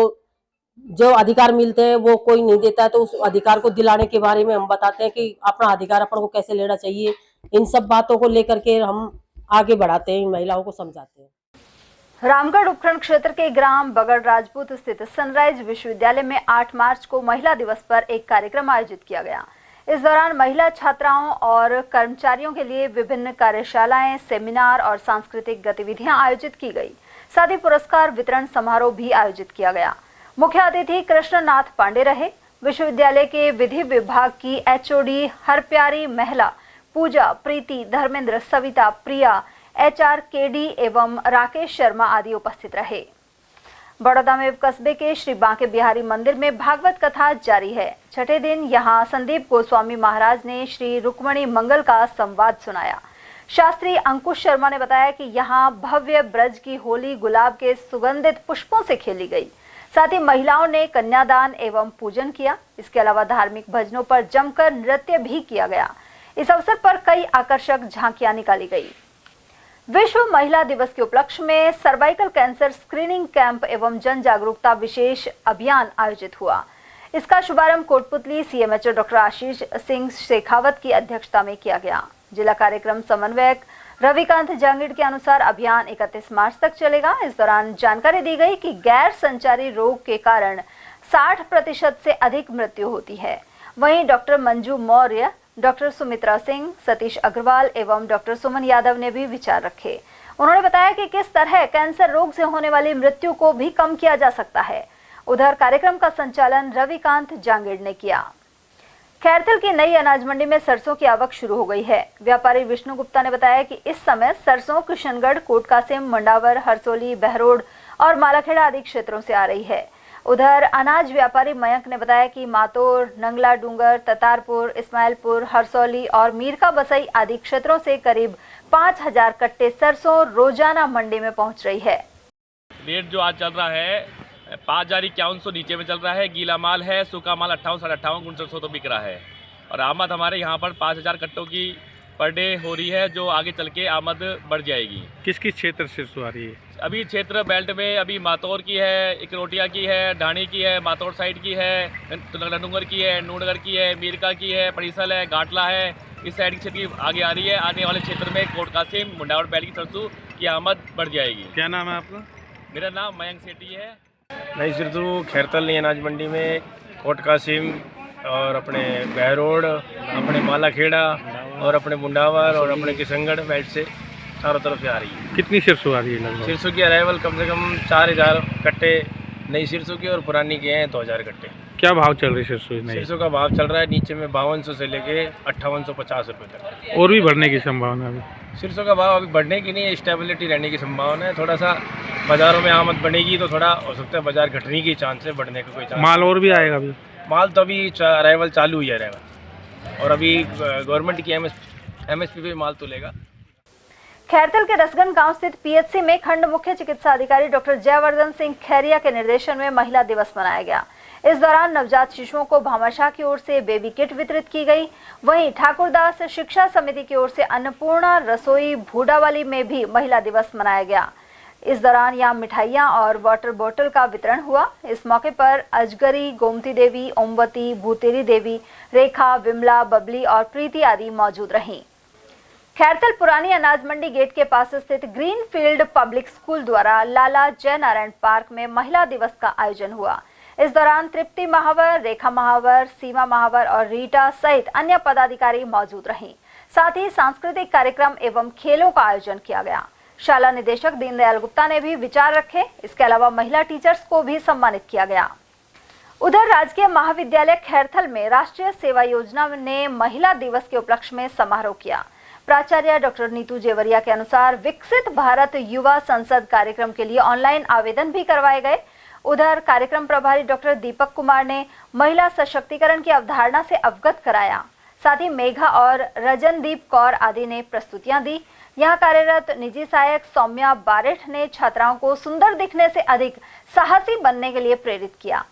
जो अधिकार मिलते हैं वो कोई नहीं देता है, तो उस अधिकार को दिलाने के बारे में हम बताते हैं कि अपना अधिकार अपन को कैसे लेना चाहिए। इन सब बातों को लेकर के हम आगे बढ़ाते हैं, महिलाओं को समझाते हैं। रामगढ़ उपखंड क्षेत्र के ग्राम बगड़ राजपूत स्थित सनराइज विश्वविद्यालय में 8 मार्च को महिला दिवस पर एक कार्यक्रम आयोजित किया गया। इस दौरान महिला छात्राओं और कर्मचारियों के लिए विभिन्न कार्यशालाएं, सेमिनार और सांस्कृतिक गतिविधियां आयोजित की गई। साथ ही पुरस्कार वितरण समारोह भी आयोजित किया गया। मुख्य अतिथि कृष्णनाथ पांडे रहे। विश्वविद्यालय के विधि विभाग की HOD हरप्यारी महिला पूजा, प्रीति, धर्मेंद्र, सविता, प्रिया, HR केडी एवं राकेश शर्मा आदि उपस्थित रहे। बड़ौदा में कस्बे के श्री बांके बिहारी मंदिर में भागवत कथा जारी है। छठे दिन यहां संदीप गोस्वामी महाराज ने श्री रुक्मणी मंगल का संवाद सुनाया। शास्त्री अंकुश शर्मा ने बताया कि यहां भव्य ब्रज की होली गुलाब के सुगंधित पुष्पों से खेली गई। साथ ही महिलाओं ने कन्यादान एवं पूजन किया। इसके अलावा धार्मिक भजनों पर जमकर नृत्य भी किया गया। इस अवसर पर कई आकर्षक झांकियां निकाली गई। विश्व महिला दिवस के उपलक्ष्य में सर्वाइकल कैंसर स्क्रीनिंग कैंप एवं जन जागरूकता विशेष अभियान आयोजित हुआ। इसका शुभारंभ कोटपुतली CMHO डॉक्टर आशीष सिंह शेखावत की अध्यक्षता में किया गया। जिला कार्यक्रम समन्वयक रविकांत जांगिड़ के अनुसार अभियान 31 मार्च तक चलेगा। इस दौरान जानकारी दी गई कि गैर संचारी रोग के कारण 60% से अधिक मृत्यु होती है। वहीं डॉक्टर मंजू मौर्य, डॉक्टर सुमित्रा सिंह, सतीश अग्रवाल एवं डॉक्टर सुमन यादव ने भी विचार रखे। उन्होंने बताया कि किस तरह कैंसर रोग से होने वाली मृत्यु को भी कम किया जा सकता है। उधर कार्यक्रम का संचालन रविकांत जांगिड़ ने किया। खैरथल की नई अनाज मंडी में सरसों की आवक शुरू हो गई है। व्यापारी विष्णु गुप्ता ने बताया कि इस समय सरसों किशनगढ़, कोटकासिम, मंडावर, हरसोली, बहरोड और मालाखेड़ा आदि क्षेत्रों से आ रही है। उधर अनाज व्यापारी मयंक ने बताया कि मातोर, नंगला डूंगर, ततारपुर, इस्माइलपुर, हरसौली और मीरका बसई आदि क्षेत्रों से करीब 5000 कट्टे सरसों रोजाना मंडी में पहुंच रही है। रेट जो आज चल रहा है 5,51 नीचे में चल रहा है। गीला माल है, सूखा माल 58, 58 59 तो बिक रहा है। और आमद हमारे यहाँ पर 5000 कट्टों की पर डे हो रही है, जो आगे चल के आमद बढ़ जाएगी। किस किस क्षेत्र से आ रही है? अभी क्षेत्र बेल्ट में अभी मातौर की है, इकरोटिया की है, ढाणी की है, मातौर साइड की है, नूंगर की है, नूनगर की है, मीरका की है, परिसल है, गाटला है। इस साइड की खेती आगे आ रही है। आने वाले क्षेत्र में कोटकासिम, मुंडावर बैल की सरसों की आमद बढ़ जाएगी। क्या नाम है आपका? मेरा नाम मयंक सेठी है। नई सिरसू खैरतल नई अनाज मंडी में कोटकासिम और अपने बहरोड, अपने मालाखेड़ा और अपने मुंडावर और अपने किशनगढ़ बेल्ट से चारों तरफ से आ रही है। कितनी सिरसों आ रही है लगभग? सिरसों की अराइवल कम से कम 4000 कट्टे नई सिरसों की और पुरानी के हैं 2000 कट्टे। क्या भाव चल रही है सिरसों? सरसों का भाव चल रहा है नीचे में 5200 से लेके 5850 रुपये तक। और भी बढ़ने की संभावना है? सरसों का भाव अभी बढ़ने की नहीं है, स्टेबिलिटी रहने की संभावना है। थोड़ा सा बाज़ारों में आमद बढ़ेगी तो थोड़ा हो सकता है बाजार घटने की चांस है, बढ़ने का कोई चांस। माल और भी आएगा अभी? माल तो अभी अराइवल चालू ही है रहेगा और अभी गवर्नमेंट की MSP पे माल तुलेगा। खैरथल के रसगन गांव स्थित PHC में खंड मुख्य चिकित्सा अधिकारी डॉक्टर जयवर्धन सिंह खैरिया के निर्देशन में महिला दिवस मनाया गया। इस दौरान नवजात शिशुओं को भामाशाह की ओर से बेबी किट वितरित की गई। वहीं ठाकुरदास शिक्षा समिति की ओर से अन्नपूर्णा रसोई भूडावाली में भी महिला दिवस मनाया गया। इस दौरान यहां मिठाइयां और वाटर बोतल का वितरण हुआ। इस मौके पर अजगरी, गोमती देवी, ओमवती, भूतेरी देवी, रेखा, विमला, बबली और प्रीति आदि मौजूद रहीं। खैरथल पुरानी अनाज मंडी गेट के पास स्थित ग्रीन फील्ड पब्लिक स्कूल द्वारा लाला जयनारायण पार्क में महिला दिवस का आयोजन हुआ। इस दौरान तृप्ति महावर, रेखा महावर, सीमा महावर और रीटा सहित अन्य पदाधिकारी मौजूद रहीं। साथ ही सांस्कृतिक कार्यक्रम एवं खेलों का आयोजन किया गया। शाला निदेशक दीनदयाल गुप्ता ने भी विचार रखे। इसके अलावा महिला टीचर्स को भी सम्मानित किया गया। उधर राजकीय महाविद्यालय खैरथल में राष्ट्रीय सेवा योजना ने महिला दिवस के उपलक्ष्य में समारोह किया। प्राचार्य डॉक्टर नीतू जेवरिया के अनुसार विकसित भारत युवा संसद कार्यक्रम के लिए ऑनलाइन आवेदन भी करवाए गए। उधर कार्यक्रम प्रभारी डॉक्टर दीपक कुमार ने महिला सशक्तिकरण की अवधारणा से अवगत कराया। साथ ही मेघा और रजनदीप कौर आदि ने प्रस्तुतियां दी। यहाँ कार्यरत निजी सहायक सौम्या बारेठ ने छात्राओं को सुंदर दिखने से अधिक साहसी बनने के लिए प्रेरित किया।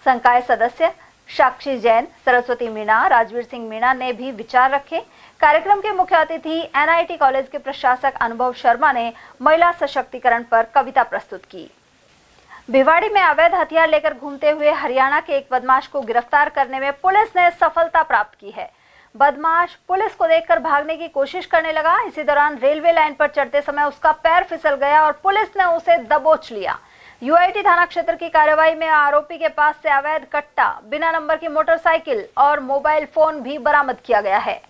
संकाय सदस्य साक्षी जैन, सरस्वती मीणा, राजवीर सिंह मीणा ने भी विचार रखे। कार्यक्रम के मुख्य अतिथि NIT कॉलेज के प्रशासक अनुभव शर्मा ने महिला सशक्तिकरण पर कविता प्रस्तुत की। भिवाड़ी में अवैध हथियार लेकर घूमते हुए हरियाणा के एक बदमाश को गिरफ्तार करने में पुलिस ने सफलता प्राप्त की है। बदमाश पुलिस को देखकर भागने की कोशिश करने लगा। इसी दौरान रेलवे लाइन पर चढ़ते समय उसका पैर फिसल गया और पुलिस ने उसे दबोच लिया। UIT थाना क्षेत्र की कार्रवाई में आरोपी के पास से अवैध कट्टा, बिना नंबर की मोटरसाइकिल और मोबाइल फोन भी बरामद किया गया है।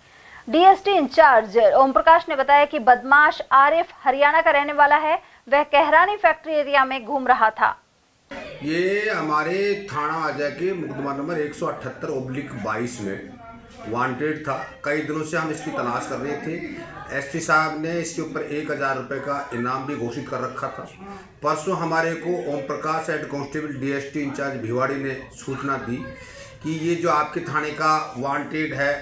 DST इंचार्ज ओम प्रकाश ने बताया कि बदमाश आरिफ हरियाणा का रहने वाला है। वह कहरानी फैक्ट्री एरिया में घूम रहा था। ये हमारे थाना अजय के मुकदमा नंबर 178/22 में वांटेड था। कई दिनों से हम इसकी तलाश कर रहे थे। एसपी साहब ने इसके ऊपर 1000 रुपये का इनाम भी घोषित कर रखा था। परसों हमारे को Om Prakash head constable DST incharge Bhiwadi ने सूचना दी कि ये जो आपके थाने का वांटेड है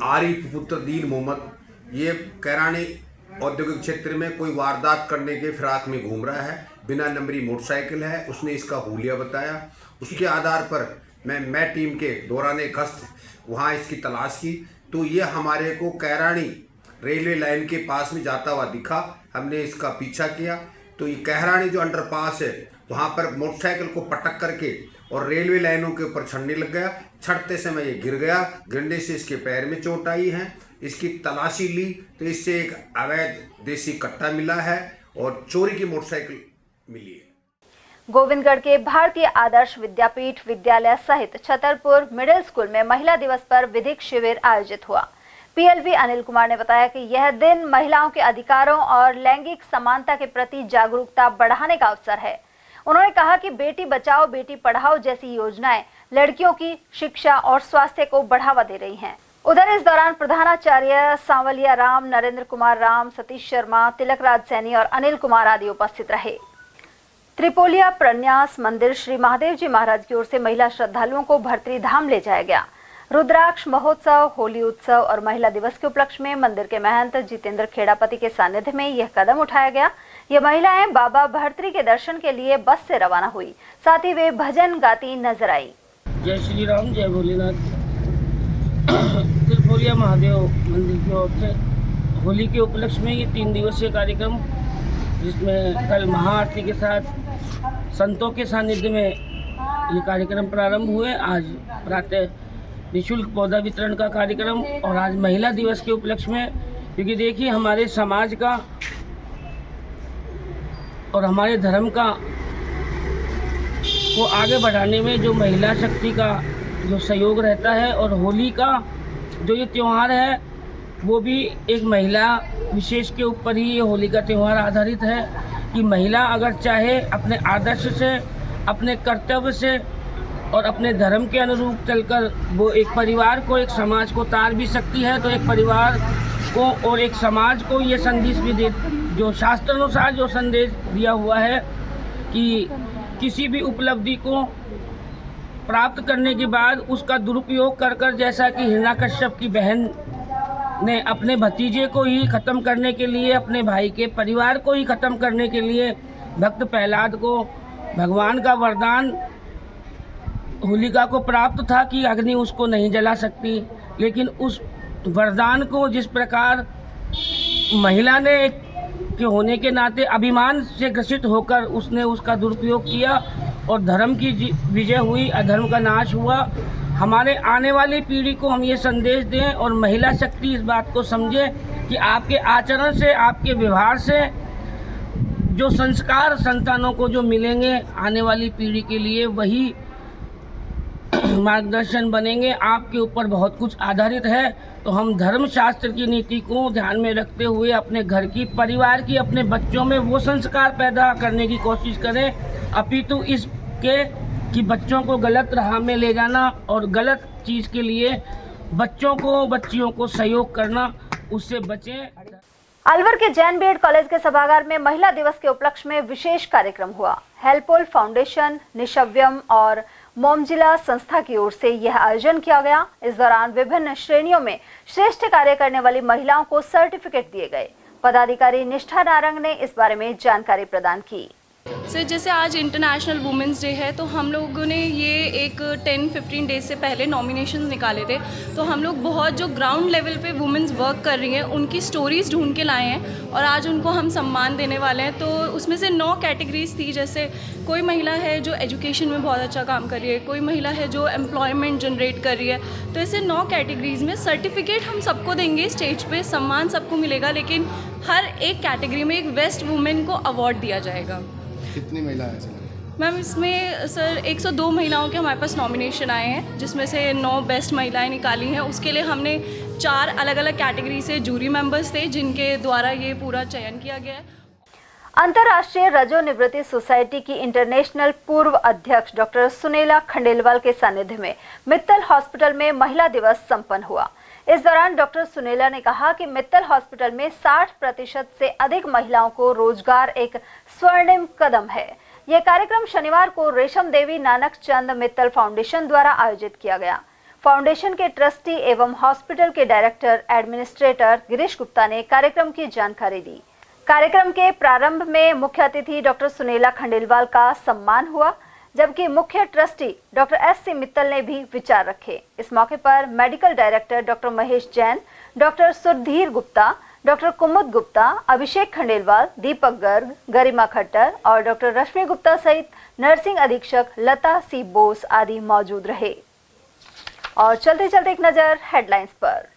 आरिफ पुत्र दीन मोहम्मद, ये कैरानी औद्योगिक क्षेत्र में कोई वारदात करने के फिराक में घूम रहा है। बिना नंबरी मोटरसाइकिल है, उसने इसका हुलिया बताया। उसके आधार पर मैं टीम के दौरान गश्त वहाँ इसकी तलाश की तो ये हमारे को कैरानी रेलवे लाइन के पास में जाता हुआ दिखा। हमने इसका पीछा किया तो ये कैरानी जो अंडरपास है वहाँ पर मोटरसाइकिल को पटक करके और रेलवे लाइनों के ऊपर छड़ने लग गया। छड़ते समय ये गिर गया, गिरने से इसके पैर में चोट आई है। इसकी तलाशी ली तो इससे एक अवैध देसी कट्टा मिला है और चोरी की मोटरसाइकिल मिली है। गोविंदगढ़ के भारतीय आदर्श विद्यापीठ विद्यालय सहित छतरपुर मिडिल स्कूल में महिला दिवस पर विधिक शिविर आयोजित हुआ। PLV अनिल कुमार ने बताया कि यह दिन महिलाओं के अधिकारों और लैंगिक समानता के प्रति जागरूकता बढ़ाने का अवसर है। उन्होंने कहा कि बेटी बचाओ बेटी पढ़ाओ जैसी योजनाएं लड़कियों की शिक्षा और स्वास्थ्य को बढ़ावा दे रही हैं। उधर इस दौरान प्रधानाचार्य सांवलिया राम, नरेंद्र कुमार राम, सतीश शर्मा, तिलक राज सैनी और अनिल कुमार आदि उपस्थित रहे। त्रिपोलिया प्रन्यास मंदिर श्री महादेव जी महाराज की ओर से महिला श्रद्धालुओं को भर्तरी धाम ले जाया गया। रुद्राक्ष महोत्सव, होली उत्सव और महिला दिवस के उपलक्ष्य में मंदिर के महंत जितेंद्र खेड़ापति के सानिध्य में यह कदम उठाया गया। ये महिलाएं बाबा भर्तरी के दर्शन के लिए बस से रवाना हुई, साथ ही वे भजन गाती नजर आई। जय श्री राम, जय भोलेनाथ। त्रिपोलिया महादेव मंदिर की ओर से होली के उपलक्ष्य में ये 3 दिवसीय कार्यक्रम, जिसमें कल महाआरती के साथ संतों के सानिध्य में ये कार्यक्रम प्रारंभ हुए। आज प्रातः निःशुल्क पौधा वितरण का कार्यक्रम और आज महिला दिवस के उपलक्ष्य में, क्योंकि देखिए हमारे समाज का और हमारे धर्म का को आगे बढ़ाने में जो महिला शक्ति का जो सहयोग रहता है, और होली का जो ये त्यौहार है वो भी एक महिला विशेष के ऊपर ही ये होली का त्यौहार आधारित है कि महिला अगर चाहे अपने आदर्श से, अपने कर्तव्य से और अपने धर्म के अनुरूप चलकर वो एक परिवार को, एक समाज को तार भी सकती है। तो एक परिवार को और एक समाज को ये संदेश भी दे, जो शास्त्रानुसार जो संदेश दिया हुआ है कि किसी भी उपलब्धि को प्राप्त करने के बाद उसका दुरुपयोग कर जैसा कि हिरण्याकश्यप की बहन ने अपने भतीजे को ही ख़त्म करने के लिए, अपने भाई के परिवार को ही ख़त्म करने के लिए भक्त प्रहलाद को भगवान का वरदान होलिका को प्राप्त था कि अग्नि उसको नहीं जला सकती, लेकिन उस वरदान को जिस प्रकार महिला ने के होने के नाते अभिमान से ग्रसित होकर उसने उसका दुरुपयोग किया और धर्म की विजय हुई, अधर्म का नाश हुआ। हमारे आने वाली पीढ़ी को हम ये संदेश दें और महिला शक्ति इस बात को समझे कि आपके आचरण से, आपके व्यवहार से जो संस्कार संतानों को जो मिलेंगे आने वाली पीढ़ी के लिए, वही मार्गदर्शन बनेंगे। आपके ऊपर बहुत कुछ आधारित है, तो हम धर्म शास्त्र की नीति को ध्यान में रखते हुए अपने घर की, परिवार की, अपने बच्चों में वो संस्कार पैदा करने की कोशिश करें, अपितु इसके कि बच्चों को गलत राह में ले जाना और गलत चीज़ के लिए बच्चों को, बच्चियों को सहयोग करना, उससे बचें। अलवर के जैन बीएड कॉलेज के सभागार में महिला दिवस के उपलक्ष्य में विशेष कार्यक्रम हुआ। हेल्पोल फाउंडेशन, निशव्यम और मोमजिला संस्था की ओर से यह आयोजन किया गया। इस दौरान विभिन्न श्रेणियों में श्रेष्ठ कार्य करने वाली महिलाओं को सर्टिफिकेट दिए गए। पदाधिकारी निष्ठा नारंग ने इस बारे में जानकारी प्रदान की। सर, जैसे आज इंटरनेशनल वुमेंस डे है, तो हम लोगों ने ये एक 10-15 डेज से पहले नॉमिनेशंस निकाले थे। तो हम लोग बहुत जो ग्राउंड लेवल पे वुमेंस वर्क कर रही हैं उनकी स्टोरीज़ ढूंढ के लाए हैं और आज उनको हम सम्मान देने वाले हैं। तो उसमें से 9 कैटेगरीज थी, जैसे कोई महिला है जो एजुकेशन में बहुत अच्छा काम कर रही है, कोई महिला है जो एम्प्लॉयमेंट जनरेट कर रही है। तो ऐसे 9 कैटेगरीज में सर्टिफिकेट हम सबको देंगे, स्टेज पे सम्मान सबको मिलेगा, लेकिन हर एक कैटेगरी में एक बेस्ट वुमेन को अवार्ड दिया जाएगा। कितनी महिला है मैम? इसमें सर 102 महिलाओं के हमारे पास नॉमिनेशन आए हैं, जिसमें से 9 बेस्ट महिलाएं निकाली हैं। उसके लिए हमने 4 अलग अलग कैटेगरी से जूरी मेंबर्स थे जिनके द्वारा ये पूरा चयन किया गया है। अंतर्राष्ट्रीय रजोनिवृत्ति सोसाइटी की इंटरनेशनल पूर्व अध्यक्ष डॉक्टर सुनेला खंडेलवाल के सानिध्य में मित्तल हॉस्पिटल में महिला दिवस संपन्न हुआ। इस दौरान डॉक्टर सुनेला ने कहा कि मित्तल हॉस्पिटल में 60% से अधिक महिलाओं को रोजगार एक स्वर्णिम कदम है। यह कार्यक्रम शनिवार को रेशम देवी नानक चंद मित्तल फाउंडेशन द्वारा आयोजित किया गया। फाउंडेशन के ट्रस्टी एवं हॉस्पिटल के डायरेक्टर एडमिनिस्ट्रेटर गिरीश गुप्ता ने कार्यक्रम की जानकारी दी। कार्यक्रम के प्रारंभ में मुख्य अतिथि डॉक्टर सुनेला खंडेलवाल का सम्मान हुआ, जबकि मुख्य ट्रस्टी डॉक्टर एस.सी. मित्तल ने भी विचार रखे। इस मौके पर medical director doctor Mahesh Jain, doctor Sudhir Gupta, doctor Kumud Gupta, Abhishek Khandelwal, Deepak Garg, Garima Khattar और डॉक्टर रश्मि गुप्ता सहित नर्सिंग अधीक्षक लता सी बोस आदि मौजूद रहे। और चलते चलते एक नजर हेडलाइंस पर।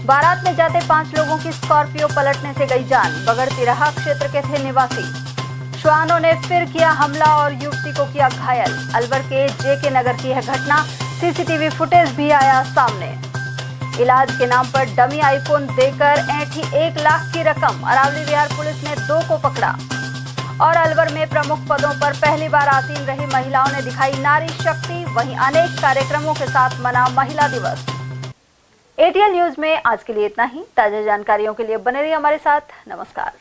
बारात में जाते 5 लोगों की स्कॉर्पियो पलटने से गई जान, बगड़ तिराहा क्षेत्र के थे निवासी। श्वानों ने फिर किया हमला और युवती को किया घायल। अलवर के जेके नगर की है घटना, सीसीटीवी फुटेज भी आया सामने। इलाज के नाम पर डमी आईफोन देकर ऐंठी 1 लाख की रकम, अरावली विहार पुलिस ने 2 को पकड़ा। और अलवर में प्रमुख पदों पर पहली बार आसीन रही महिलाओं ने दिखाई नारी शक्ति, वहीं अनेक कार्यक्रमों के साथ मना महिला दिवस। एटीएल न्यूज में आज के लिए इतना ही। ताजा जानकारियों के लिए बने रहिए हमारे साथ। नमस्कार।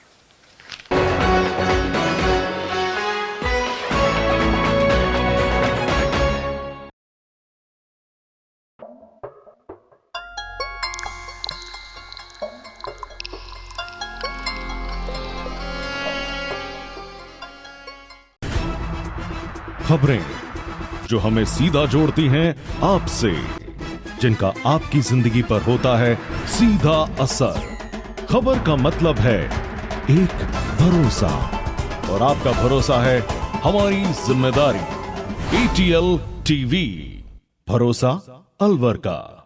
खबरें जो हमें सीधा जोड़ती हैं आपसे, जिनका आपकी जिंदगी पर होता है सीधा असर। खबर का मतलब है एक भरोसा, और आपका भरोसा है हमारी जिम्मेदारी। एटीएल टीवी, भरोसा अलवर का।